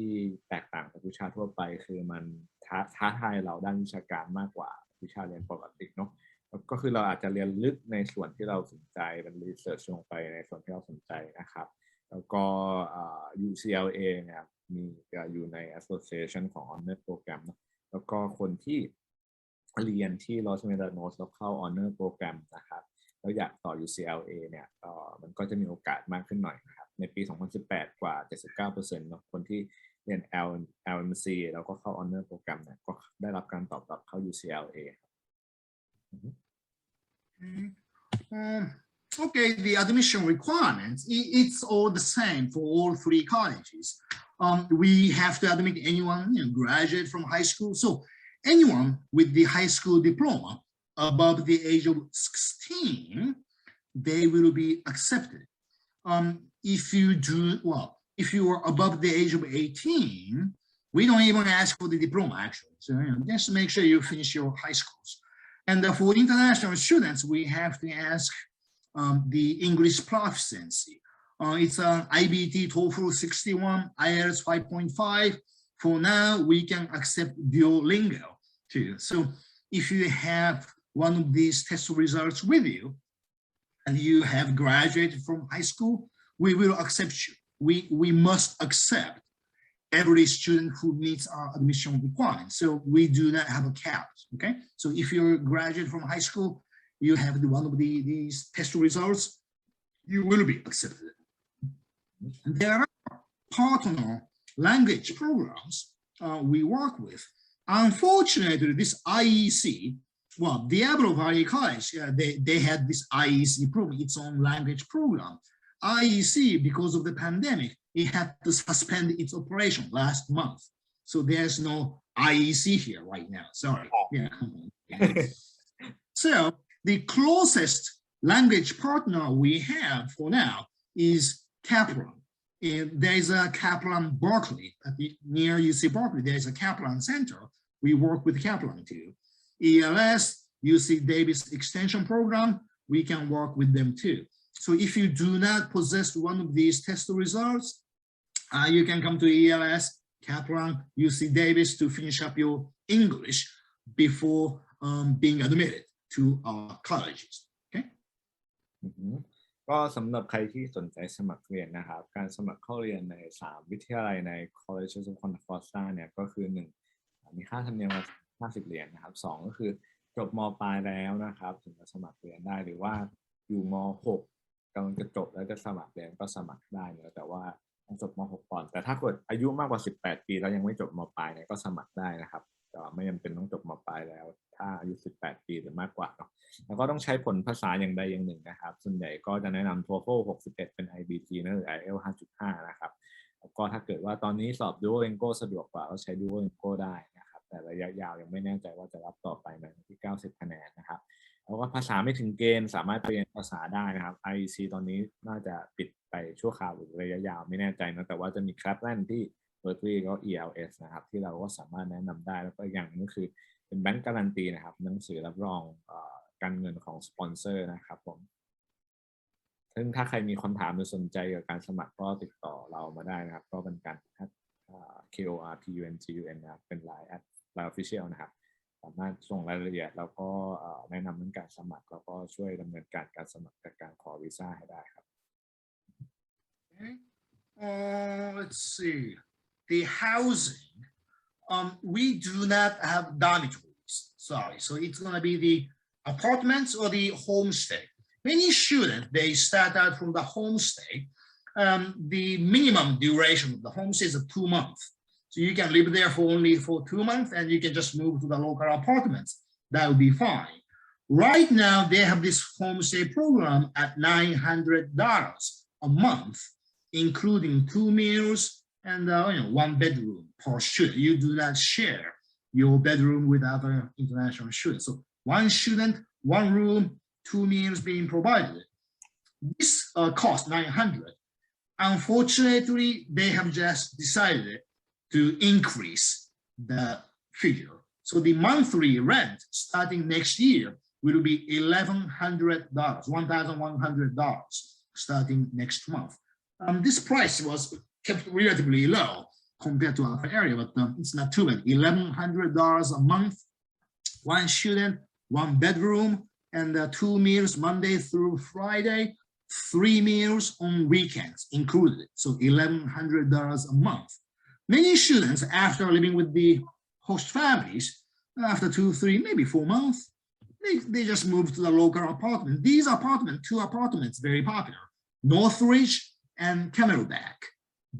แตกต่างจากวิชาทั่วไปคือมันท้าทายเราด้านวิชาการมากกว่าวิชาเรียนปกติเนาะก็คือเราอาจจะเรียนลึกในส่วนที่เราสนใจเป็นรีเสิร์ชลงไปในส่วนที่เราสนใจนะครับแล้วก็UCLA เนี่ยมีอยู่ใน Association ของ Honors Program นะแล้วก็คนที่เรียนที่ Los Angeles แล้วเข้า Honor Program นะครับแล้วอยากต่อ UCLA เนี่ยมันก็จะมีโอกาสมากขึ้นหน่อยนะครับในปี 2018 กว่า 79% เนาะคนที่เรียน LMC แล้วก็เข้า Honor Program เนี่ยก็ได้รับการตอบรับเข้า UCLA ครับ Okay, the admission requirements, it's all the same for all three colleges. We have to admit anyone graduate from high school. So anyone with the high school diploma above the age of 16, they will be accepted. If you are above the age of 18, we don't even ask for the diploma actually. So just make sure you finish your high schools. And for international students, we have to ask the English proficiency. It's an IBT TOEFL 61, IELTS 5.5. For now, we can accept Duolingo too. So if you have one of these test results with you, and you have graduated from high school, we will accept you. We must accept every student who meets our admission requirements. So we do not have a cap, okay? So if you're graduate from high school, you have one of these test results, you will be accepted. There are partner language programs we work with. Unfortunately, this IEC, well, Diablo Valley College, they had this IEC program, its own language program. IEC, because of the pandemic, it had to suspend its operation last month. So there's no IEC here right now, sorry. Yeah. So the closest language partner we have for now is Kaplan. there is a Kaplan Berkeley near UC Berkeley. There is a Kaplan Center. We work with Kaplan too. ELS, UC Davis Extension Program, we can work with them too. So if you do not possess one of these test results, you can come to ELS, Kaplan, UC Davis to finish up your English before being admitted to our colleges. Okay. ก็สำหรับใครที่สนใจสมัครเรียนนะครับการสมัครเข้าเรียนใน3วิทยาลัยใน Colleges of Contra Costra เนี่ยก็คือ1มีค่าธรรมเนียม50 เหรียญนะครับ2ก็คือจบม.ปลายแล้วนะครับถึงจะสมัครเรียนได้หรือว่าอยู่ม.6 กำลังจะจบแล้วจะสมัครเรียนก็สมัครได้นะแต่ว่าต้องจบม.6 ก่อนแต่ถ้าเกิดอายุมากกว่า18 ปีแล้วยังไม่จบม.ปลายเนี่ยก็สมัครได้นะครับไม่จำเป็นต้องจบม.ปลายแล้วถ้าอายุ18 ปีหรือมากกว่าเนาะแล้วก็ต้องใช้ผลภาษาอย่างใดอย่างหนึ่งนะครับส่วนใหญ่ก็จะแนะนำ TOEFL 61เป็น IBT นะหรือ IELTS 5.5 นะครับแล้วก็ถ้าเกิดว่าตอนนี้สอบ Duolingo สะดวกกว่าก็ใช้ Duolingo ได้นะครับแต่ระยะยาวยังไม่แน่ใจว่าจะรับต่อไปในที่90 คะแนนนะครับแล้วก็ภาษาไม่ถึงเกณฑ์สามารถไปเรียนภาษาได้นะครับ IEC ตอนนี้น่าจะปิดไปชั่วคราวหรือระยะยาวไม่แน่ใจนะแต่ว่าจะมี Kaplan ที่ Berkeley ก็ ELS นะครับที่เราก็สามารถแนะนำได้แล้วก็อย่างนึงคือเป็นแบงก์การันตีนะครับหนังสือรับรองการเงินของสปอนเซอร์นะครับผมซึ่งถ้าใครมีคำถามหรือสนใจกับการสมัครก็ติดต่อเรามาได้นะครับก็เป็นการKORPUNGUN นะครับเป็น Line Official นะครับสามารถส่งรายละเอียดแล้วก็แนะนำเรื่องการสมัครแล้วก็ช่วยดำเนินการสมัครกับการขอวีซ่าให้ได้ครับ Let's see the housing we do not have dormitories sorry so it's going to be the apartments or the homestay. Many students, they start out from the homestay. The minimum duration of the homestay is 2 months. So you can live there for only 2 months and you can just move to the local apartments. That would be fine. Right now, they have this homestay program at $900 a month, including 2 meals and 1 bedroom per student. You do not share your bedroom with other international students. So 1 student, 1 room, 2 meals being provided. This costs $900. Unfortunately, they have just decided to increase the figure. So the monthly rent starting next year will be $1,100, $1,100 starting next month. This price was kept relatively low compared to our area, but it's not too bad. $1,100 a month, 1 student, 1 bedroom, and 2 meals Monday through Friday, 3 meals on weekends included. So $1,100 a month. Many students, after living with the host families, after 2, 3, maybe 4 months, they just move to the local apartment. These apartments, 2 apartments, very popular, Northridge and Camelback.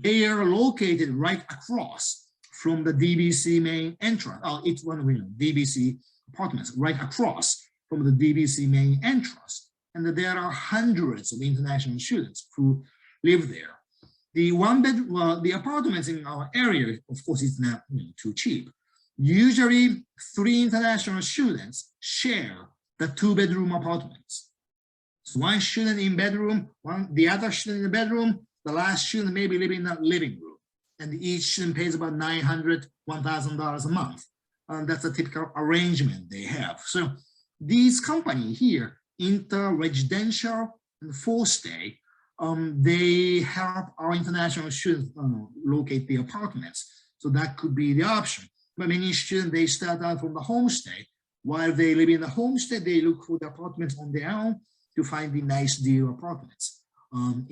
They are located right across from the DVC main entrance. Oh, it's one window, DVC apartments right across from the DVC main entrance. And there are hundreds of international students who live there. The the apartments in our area, of course, is not too cheap. Usually 3 international students share the 2-bedroom apartments. So 1 student in bedroom, the other student in the bedroom, the last student may be living in the living room. And each student pays about $900, $1,000 a month. That's a typical arrangement they have. So these companies here, Interresidential and Homestay, they help our international students locate the apartments. So that could be the option. But many students, they start out from the homestay. While they live in the homestay, they look for the apartments on their own to find the nice deal apartments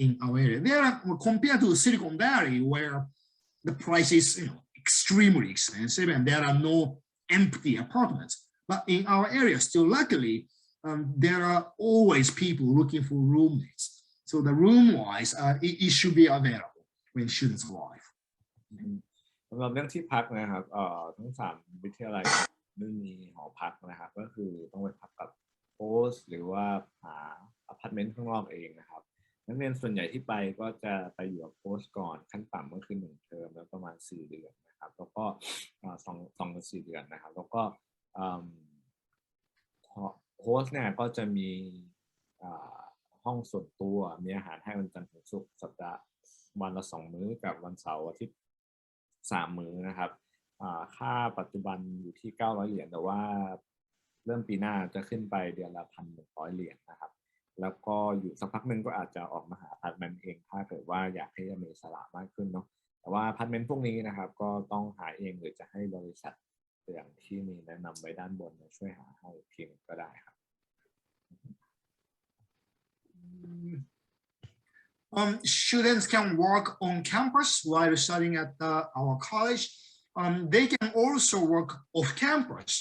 in our area. They are compared to Silicon Valley, where the price is extremely expensive and there are no empty apartments. But in our area, still luckily, there are always people looking for roommates. So the room-wise, it should be available when students arrive. สำหรับเรื่องที่พักนะครับทั้ง3วิทยาลัยไม่มีหอพักนะครับก็คือต้องไปพักกับโฮสต์หรือว่าหาอพาร์ตเมนต์ข้างนอกเองนะครับนักเรียนส่วนใหญ่ที่ไปก็จะไปอยู่กับโฮสต์ก่อนขั้นต่ำก็คือ1 เทอมแล้วประมาณ4 เดือนนะครับแล้วก็2 ถึง 4 เดือนนะครับแล้วก็โฮสต์เนี่ยก็จะมีห้องส่วนตัวมีอาหารให้วันจันทร์ถึงศุกร์สัปดาห์ วันละ2 มื้อกับวันเสาร์อาทิตย์3 มื้อนะครับค่าปัจจุบันอยู่ที่900 เหรียญแต่ว่าเริ่มปีหน้าจะขึ้นไปเดือนละ 1,100 เหรียญนะครับแล้วก็อยู่สักพักหนึ่งก็อาจจะออกมาหาพาร์ทเมนต์เองถ้าเกิดว่าอยากให้มีอิสระมากขึ้นเนาะแต่ว่าพาร์ทเมนต์พวกนี้นะครับก็ต้องหาเองหรือจะให้บริษัทอย่างที่มีแนะนำไว้ด้านบนช่วยหาให้ทีมก็ได้ครับ Students can work on campus while studying at our college. They can also work off campus.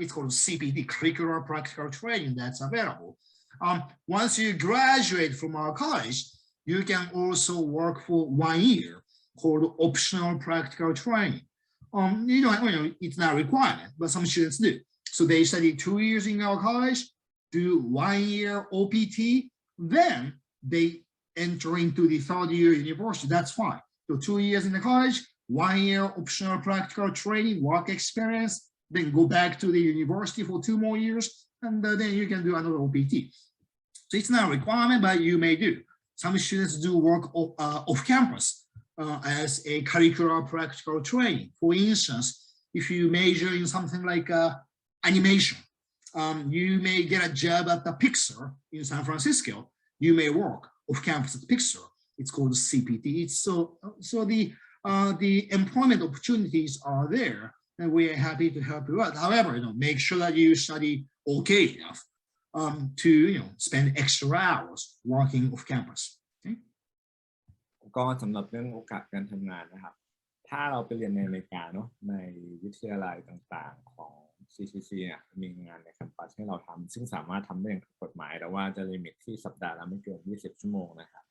It's called CPT, curricular practical training, that's available. Once you graduate from our college, you can also work for 1 year called optional practical training. It's not a requirement, but some students do. So they study 2 years in our college, do 1 year OPT, then they enter into the 3rd year university. That's fine. So 2 years in the college, 1 year optional practical training, work experience, then go back to the university for 2 more years, and then you can do another OPT. So it's not a requirement, but you may do. Some students do work off campus as a curricular practical training. For instance, if you major in something like animation, you may get a job at the Pixar in San Francisco. You may work off campus at Pixar. It's called CPT. It's so the employment opportunities are there, and we are happy to help you out. However, make sure that you study okay enough to spend extra hours working off campus. Okay? ก็สำหรับเรื่องโอกาสการทำงานนะครับถ้าเราไปเรียนในอเมริกาเนาะในวิทยาลัยต่างๆของ CCC เนี่ยมีงานในแคมปัสให้เราทำซึ่งสามารถทำได้อย่างถูกกฎหมายแต่ว่าจะลิมิตที่สัปดาห์ละไม่เกิน20 ชั่วโมงนะครับ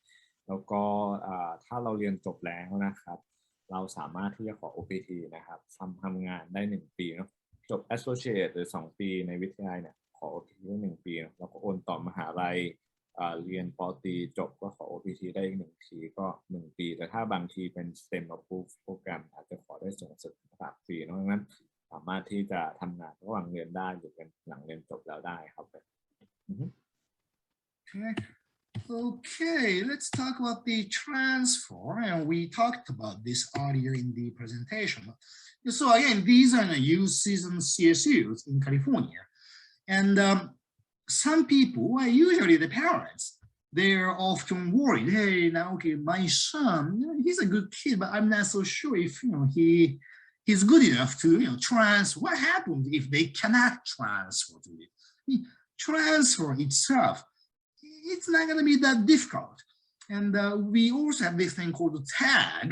แล้วก็ถ้าเราเรียนจบแล้วนะครับเราสามารถที่จะขอ OPT นะครับทำงานได้1 ปีเนาะจบ Associate หรือ2 ปีในวิทยาลัยเนี่ยขอ OPT ได้1 ปีแล้วก็โอนต่อมหาลัยเรียนป.ตรีจบก็ขอ OPT ได้อีก1 ทีก็1 ปีแต่ถ้าบางทีเป็น STEM Approved Program อาจจะขอได้สูงสุด3 ปีเพราะงั้นสามารถที่จะทำงานระหว่างเรียนได้หรือหลังเรียนจบแล้วได้ครับ Okay, let's talk about the transfer, and we talked about this earlier in the presentation. So again, these are the UCs and CSUs in California, and some people, usually the parents, they're often worried. Hey, now, okay, my son, he's a good kid, but I'm not so sure if he's good enough to transfer. What happens if they cannot transfer to it? Transfer itself, it's not going to be that difficult. And we also have this thing called TAG,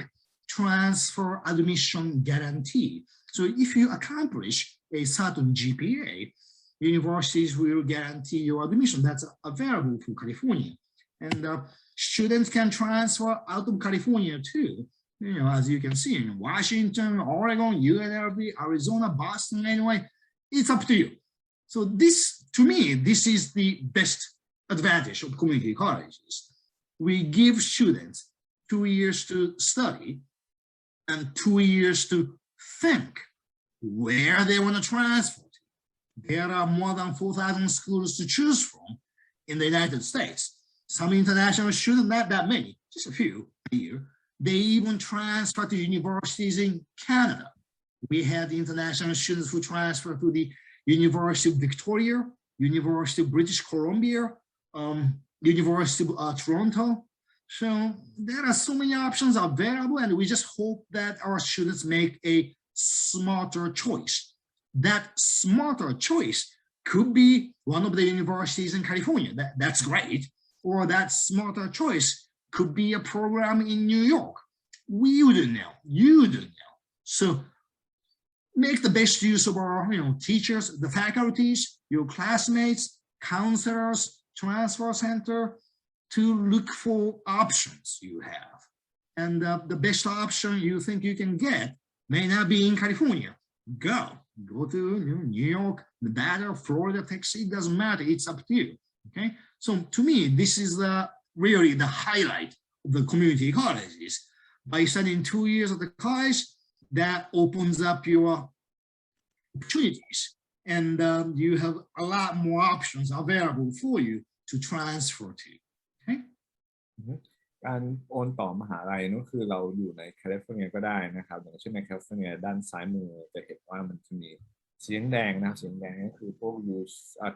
Transfer Admission Guarantee. So if you accomplish a certain GPA, universities will guarantee your admission. That's available for California. And students can transfer out of California too. As you can see, in Washington, Oregon, UNLV, Arizona, Boston, anyway, it's up to you. So this, to me, this is the best advantage of community colleges. We give students 2 years to study and 2 years to think where they want to transfer to. There are more than 4,000 schools to choose from in the United States. Some international students, not that many, just a few a year. They even transfer to universities in Canada. We had international students who transfer to the University of Victoria, University of British Columbia, University of Toronto. So there are so many options available, and we just hope that our students make a smarter choice. That smarter choice could be one of the universities in California. That's great. Or that smarter choice could be a program in New York. We wouldn't know. You don't know. So make the best use of our teachers, the faculties, your classmates, counselors, transfer center to look for options you have. And the best option you think you can get may not be in California. Go to New York, Nevada, Florida, Texas, it doesn't matter, it's up to you, okay? So to me, this is really the highlight of the community colleges. By studying 2 years at the college, that opens up your opportunities, and you have a lot more options available for you to transfer to, okay? การโอนต่อมหาลัยนั่นคือเราอยู่ในแคลิฟอร์เนียก็ได้นะครับอย่างเช่นในแคลิฟอร์เนียด้านซ้ายมือจะเห็นว่ามันจะมีสีแดงนะครับสีแดงก็คือพวก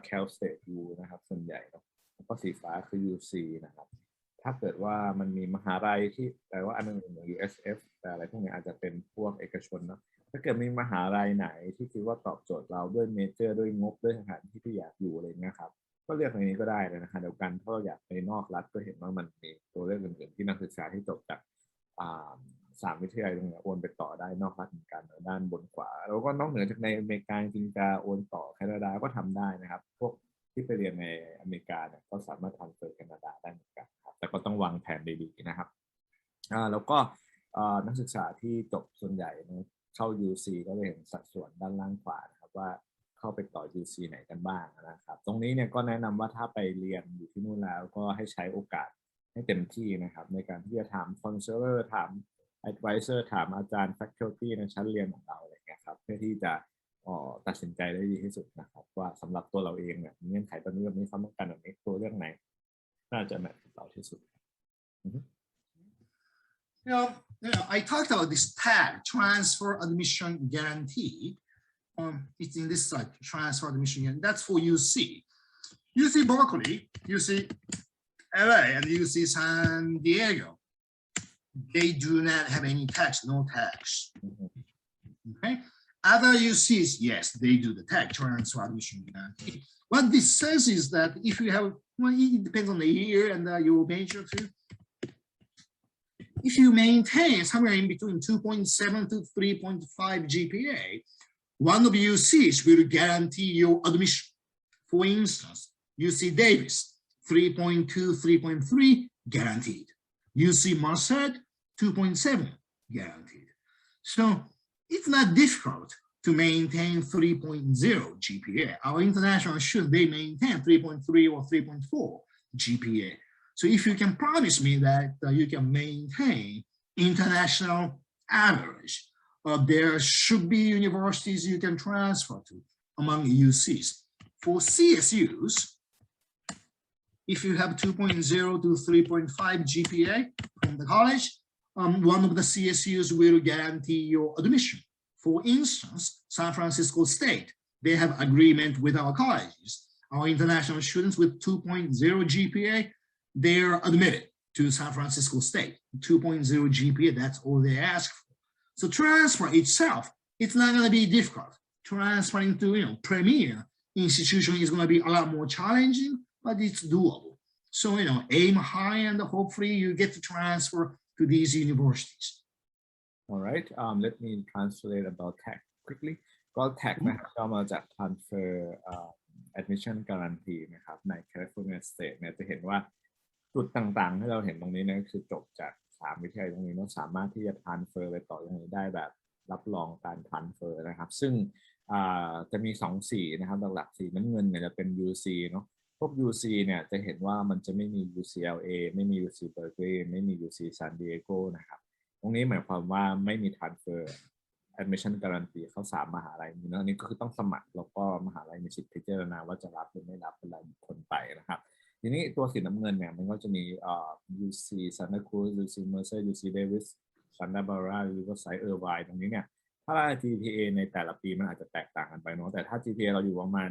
Cal State U นะครับส่วนใหญ่แล้วก็สีฟ้าคือ UC นะครับถ้าเกิดว่ามันมีมหาลัยที่แต่ว่าอันนึงอย่าง USF แต่อะไรพวกนี้อาจจะเป็นพวกเอกชนเนาะถ้าเกิดมีมหาลัยไหนที่คิดว่าตอบโจทย์เราด้วยเมเจอร์ด้วยงบด้วยสถานที่ที่อยากอยู่อะไรเงี้ยครับก็เลือกในนี้ก็ได้เลยนะคะเดียวกันถ้าเราอยากไปนอกรัฐก็เห็นว่ามันมีตัวเลือกอื่นๆที่นักศึกษาที่จบจาก3 วิทยาลัยตรงนี้โอนไปต่อได้นอกรัฐเหมือนกันด้านบนขวาแล้วก็นอกเหนือจากในอเมริกาจริงๆจะโอนต่อแคนาดาก็ทำได้นะครับพวกที่ไปเรียนในอเมริกาเนี่ยก็สามารถทำเปิดแคนาดาได้เหมือนกันครับแต่ก็ต้องวางแผนดีๆนะครับแล้วก็นักศึกษาที่จบส่วนใหญ่นะเข้า UC ก็จะเห็นสัดส่วนด้านล่างขวานะครับว่าเข้าไปต่อ UC ไหนกันบ้างนะครับตรงนี้เนี่ยก็แนะนำว่าถ้าไปเรียนอยู่ที่นู่นแล้วก็ให้ใช้โอกาสให้เต็มที่นะครับในการที่จะถามคอนซัลเลอร์ถาม advisor ถามอาจารย์ faculty ในชั้นเรียนของเราอะไรเงี้ยครับเพื่อที่จะตัดสินใจได้ดีที่สุดนะครับว่าสำหรับตัวเราเองเนี่ยเงื่อนไขตอนนี้แบบนี้ความต้องการแบบนี้ตัวเรื่องไหนน่าจะแมทช์กับเราที่สุดI talked about this tag, transfer admission guarantee. It's in this slide, transfer admission guarantee. That's for UC. UC Berkeley, UC LA, and UC San Diego. They do not have any tax, no tax. Okay. Other UCs, yes, they do the tag, transfer admission guarantee. What this says is that if you have, well, it depends on the year and your major too. If you maintain somewhere in between 2.7 to 3.5 GPA, one of UCs will guarantee your admission. For instance, UC Davis, 3.2, 3.3 guaranteed. UC Merced, 2.7 guaranteed. So it's not difficult to maintain 3.0 GPA. Our international students, they maintain 3.3 or 3.4 GPA. So if you can promise me that you can maintain international average, there should be universities you can transfer to among UCs. For CSUs, if you have 2.0 to 3.5 GPA from the college, one of the CSUs will guarantee your admission. For instance, San Francisco State, they have agreement with our colleges. Our international students with 2.0 GPA, they're admitted to San Francisco State. 2.0 GPA, that's all they ask for. So transfer itself, it's not going to be difficult. Transferring to premier institution is going to be a lot more challenging, but it's doable. So aim high and hopefully you get to transfer to these universities. All right, let me translate about tag quickly. ก็ tag นะครับก็มาจาก transfer admission guarantee นะครับใน California State เนี่ยจะเห็นว่าจุดต่างๆที่เราเห็นตรงนี้เนี่ยคือจบจาก3 วิทยาลัยตรงนี้เราสามารถที่จะ transfer ไปต่อตรงนี้ได้แบบรับรองการ transfer นะครับซึ่งจะมี2 สีนะครับหลักๆสีน้ำเงินเนี่ยจะเป็น UC เนาะพวก UC เนี่ยจะเห็นว่ามันจะไม่มี UCLA ไม่มี UC Berkeley ไม่มี UC San Diego นะครับตรงนี้หมายความว่าไม่มี transfer admission guarantee เข้า3 มหาลัยนี้นะนี่ก็คือต้องสมัครแล้วก็มหาลัยมีสิทธิ์พิจารณาว่าจะรับหรือไม่รับเป็นรายบุคคลไปนะครับทีนี้ตัวสีน้ำเงินเนี่ยมันก็จะมีUC Santa Cruz UC Merced UC Davis Santa Barbara Riverside Irvine ตรงนี้เนี่ยถ้า GPA ในแต่ละปีมันอาจจะแตกต่างกันไปเนาะแต่ถ้า GPA เราอยู่ประมาณ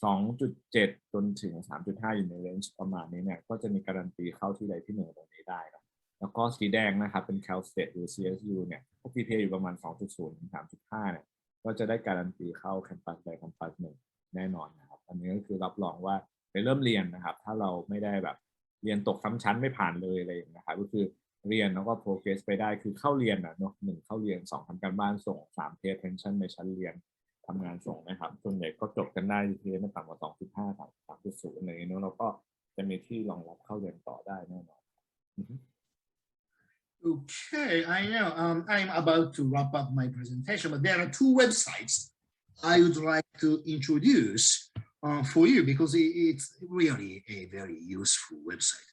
2.7 จนถึง 3.5 อยู่ในเรนจ์ประมาณนี้เนี่ยก็จะมีการันตีเข้าที่ใดที่1ตรงนี้ได้นะแล้วก็สีแดงนะครับเป็น Cal State หรือ CSU เนี่ยถ้า GPA อยู่ประมาณ 2.0 ถึง 3.5 เนี่ยก็จะได้การันตีเข้าแคมปัสใดแคมปัสหนึ่งแน่นอนนะครับอันนี้ก็คือรับรองว่าไปเริ่มเรียนนะครับถ้าเราไม่ได้แบบเรียนตกซ้ำชั้นไม่ผ่านเลยอะไรอย่างเงี้ยครับก็คือเรียนแล้วก็ progress ไปได้คือเข้าเรียนนะเนาะ1เข้าเรียน2ทำการบ้านส่ง3 pay attention ในชั้นเรียนทำงานส่งนะครับส่วนใหญ่ก็จบกันได้ที่ไม่ต่ำกว่า 2.5 ถึง 3.0 อะไรอย่างเงี้ยแล้วก็จะมีที่รองรับเข้าเรียนต่อได้แน่นอน Okay, I know I'm about to wrap up my presentation, but there are 2 websites I would like to introduce for you because it's really a very useful website.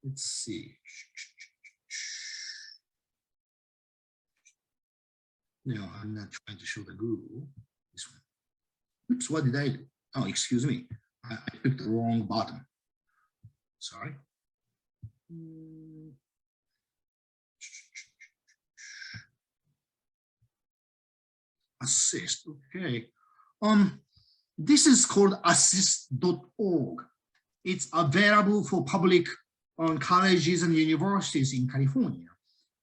Let's see. No, I'm not trying to show the Google. This one. Oops, what did I do? Oh, excuse me. I picked the wrong button. sorry. Assist, okay. This is called assist.org. It's available for public colleges and universities in California.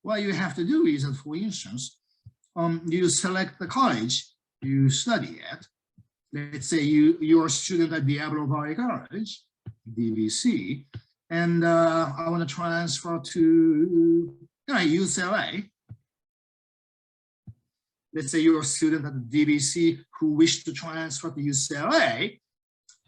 What you have to do is that, for instance, you select the college you study at. Let's say you're a student at Diablo Valley College, DVC, and I want to transfer to UCLA. Let's say you're a student at the DVC who wish to transfer to UCLA,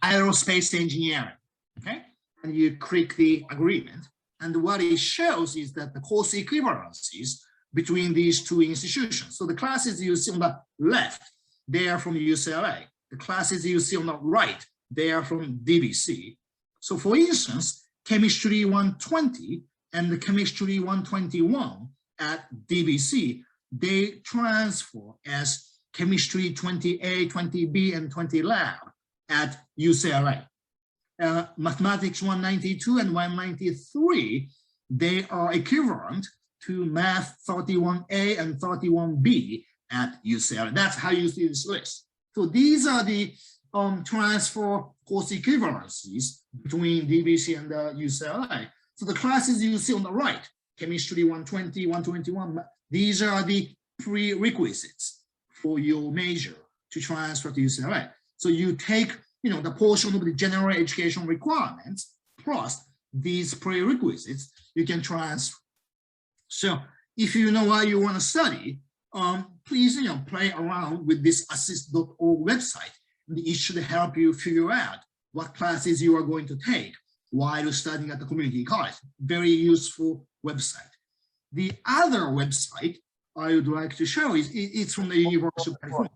aerospace engineering, okay? And you click the agreement. And what it shows is that the course equivalencies between these two institutions. So the classes you see on the left, they are from UCLA. The classes you see on the right, they are from DVC. So for instance, Chemistry 120 and the Chemistry 121 at DVC, they transfer as Chemistry 20A, 20B, and 20 Lab at UCLA. Mathematics 192 and 193, they are equivalent to Math 31A and 31B at UCLA. That's how you see this list. So these are the transfer course equivalencies between DVC and UCLA. So the classes you see on the right, Chemistry 120, 121, these are the prerequisites for your major to transfer to UCLA. So you take, the portion of the general education requirements plus these prerequisites, you can transfer. So if you know what you want to study, please, play around with this assist.org website. It should help you figure out what classes you are going to take while studying at the community college. Very useful website. The other website I would like to show is it's from the University of California.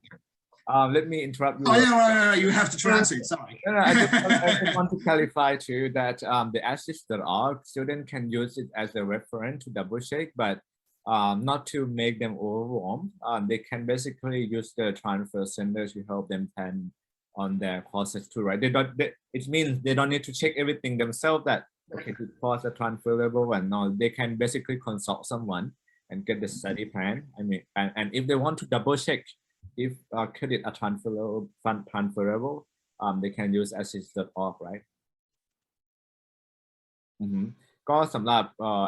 Let me interrupt you. Oh, yeah, you have to translate, sorry. I just want to clarify too that the assist.org, student can use it as a reference to double check, but not to make them overwhelmed. They can basically use the transfer center to help them plan on their courses too, right? It means they don't need to check everything themselves that, okay, the course are transferable and no, they can basically consult someone and get the study plan. I mean, and if they want to double check if credit are transferable, they can use assist.org, right? ก็สำหรับ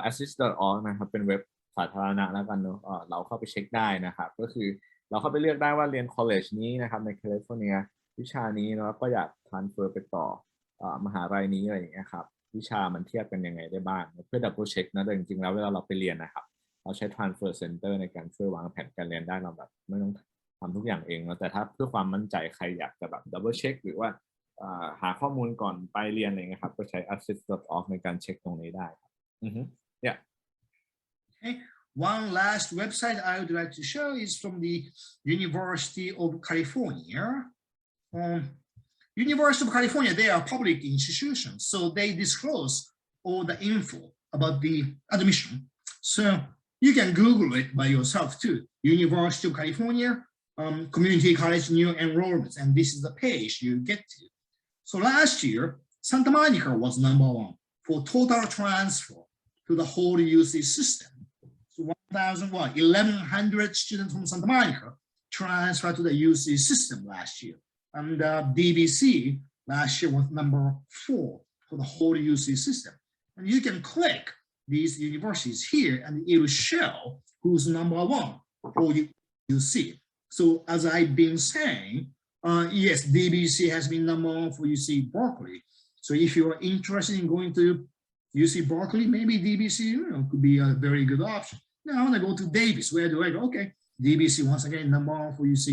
assist.org นะครับเป็นเว็บสาธารณะแล้วกันเนอะเราเข้าไปเช็คได้นะครับก็คือเราเข้าไปเลือกได้ว่าเรียน college นี้นะครับในแคลิฟอร์เนียวิชานี้แล้วก็อยาก transfer ไปต่อมหาลัยนี้อะไรอย่างเงี้ยครับวิชามันเทียบกันยังไงได้บ้างเพื่อ double check นะแต่จริงๆแล้วเวลาเราไปเรียนนะครับเราใช้ transfer center ในการช่วยวางแผนการเรียนได้เราแบบไม่ต้องทำทุกอย่างเองแล้วแต่ถ้าเพื่อความมั่นใจใครอยากจะแบบ double check หรือว่าหาข้อมูลก่อนไปเรียนอะไรเงี้ยครับก็ใช้ assist.org ในการเช็คตรงนี้ได้ครับyeah. Okay. One last website I would like to show is from the University of California. University of California, they are public institutions, so they disclose all the info about the admission. So you can Google it by yourself too. University of California, Community College new enrollments, and this is the page you get to. So last year, Santa Monica was #1 for total transfer to the whole UC system. So 1,100 students from Santa Monica transferred to the UC system last year. And DVC last year was #4 for the whole UC system. And you can click these universities here and it will show who's #1 for UC. So as I've been saying, yes, DVC has been #1 for UC Berkeley. So if you are interested in going to UC Berkeley, maybe DVC could be a very good option. Now I want to go to Davis. Where do I go? Okay, DVC once again #1 for UC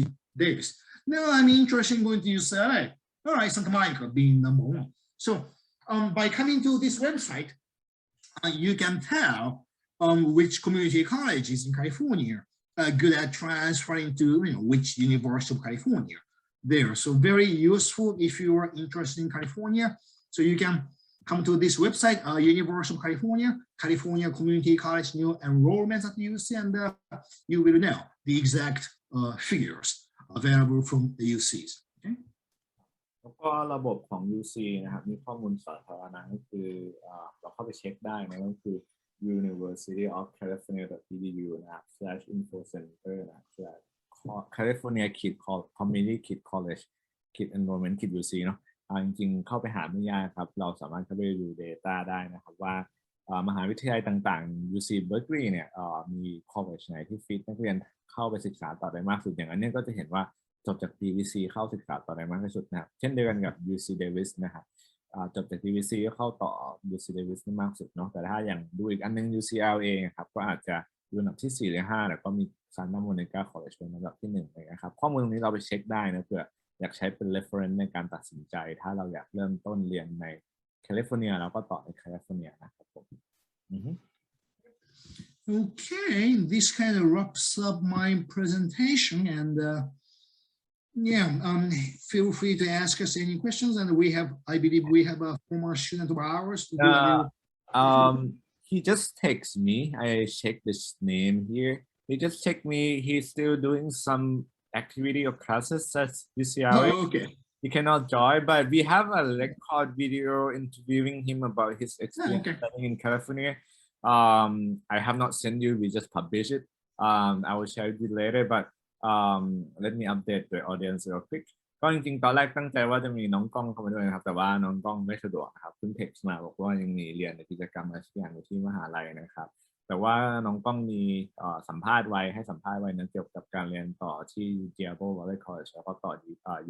Davis. Now I'm interested in going to UCLA. All right, Santa Monica being #1. So by coming to this website, you can tell which community colleges in California are good at transferring to which University of California there. So very useful if you are interested in California. So you can come to this website, University of California, California Community College new enrollments at UC, and you will know the exact figures available from the UCs. Okay. แล้วก็ระบบของ UC นะครับมีข้อมูลสาธารณะก็คือเราเข้าไปเช็คได้นะก็คือ University of California.edu นะครับ /infocenter นะครับ California Community College Enrollment UC เนาะจริงๆเข้าไปหาไม่ยากครับเราสามารถเข้าไปดู data ได้นะครับว่ามหาวิทยาลัยต่างๆ UC Berkeley เนี่ยมี college ไหนที่ฟิตนักเรียนเข้าไปศึกษาต่อได้มากสุดอย่างนั้นเนี่ยก็จะเห็นว่าจบจาก DVC เข้าศึกษาต่อได้มากที่สุดนะครับเช่นเดียวกันกับ UC Davis นะครับจบจาก DVC ก็เข้าต่อ UC Davis ได้มากสุดเนาะแต่ถ้าอย่างดูอีกอันนึง UCLA ครับก็อาจจะอยู่อันดับที่4หรือ5แล้วก็มี Santa Monica College เป็นอันดับที่1เลยนะครับข้อมูลตรงนี้เราไปเช็คได้นะเผื่ออยากใช้เป็น reference ในการตัดสินใจถ้าเราอยากเริ่มต้นเรียนในแคลิฟอร์เนียแล้วก็ต่อในแคลิฟอร์เนียนะครับผมOkay, this kind of wraps up my presentation, and feel free to ask us any questions. And I believe we have a former student of ours to do a little. He just texts me. I check this name here. He just checked me. He's still doing some activity or classes at UCLA. Oh, okay. He cannot join, but we have a record video interviewing him about his experience studying in California. I have not sent you. We just publish it. I will share it later, but let me update the audience real quick. ก็จริงๆตอนแรกตั้งใจว่าจะมีน้องกล้องเข้ามาด้วยนะครับแต่ว่าน้องกล้องไม่สะดวกนะครับเพิ่งเท็กซ์มาบอกว่ายังมีเรียนในกิจกรรมอะไรสักอย่างอยู่ที่มหาลัยนะครับแต่ว่าน้องกล้องมีสัมภาษณ์ไว้ให้สัมภาษณ์ไว้นะเกี่ยวกับการเรียนต่อที่ Diablo Valley College แล้วก็ต่อ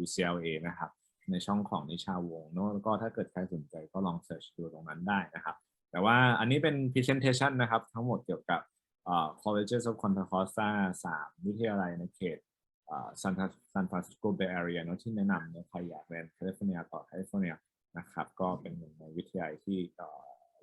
UCLA นะครับในช่องของนิชาวงศ์เนาะแล้วก็ถ้าเกิดใครสนใจก็ลองเสิร์ชดูตรงนั้นได้นะครับแต่ว่าอันนี้เป็น presentation นะครับทั้งหมดเกี่ยวกับcolleges of Contra Costra 3 วิทยาลัยในเขตSan Francisco Bay Area เนาะที่แนะนำเนี่ยใครอยากเรียนแคลิฟอร์เนียต่อแคลิฟอร์เนียนะครับก็เป็นหนึ่งในวิทยาลัยที่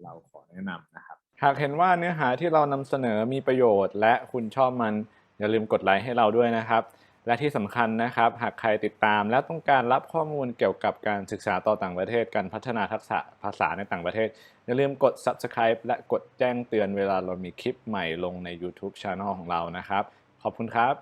เราขอแนะนำนะครับหากเห็นว่าเนื้อหาที่เรานำเสนอมีประโยชน์และคุณชอบมันอย่าลืมกดไลค์ให้เราด้วยนะครับและที่สำคัญนะครับหากใครติดตามและต้องการรับข้อมูลเกี่ยวกับการศึกษาต่อต่างประเทศการพัฒนาทักษะภาษาในต่างประเทศอย่าลืมกด Subscribe และกดแจ้งเตือนเวลาเรามีคลิปใหม่ลงใน YouTube Channel ของเรานะครับขอบคุณครับ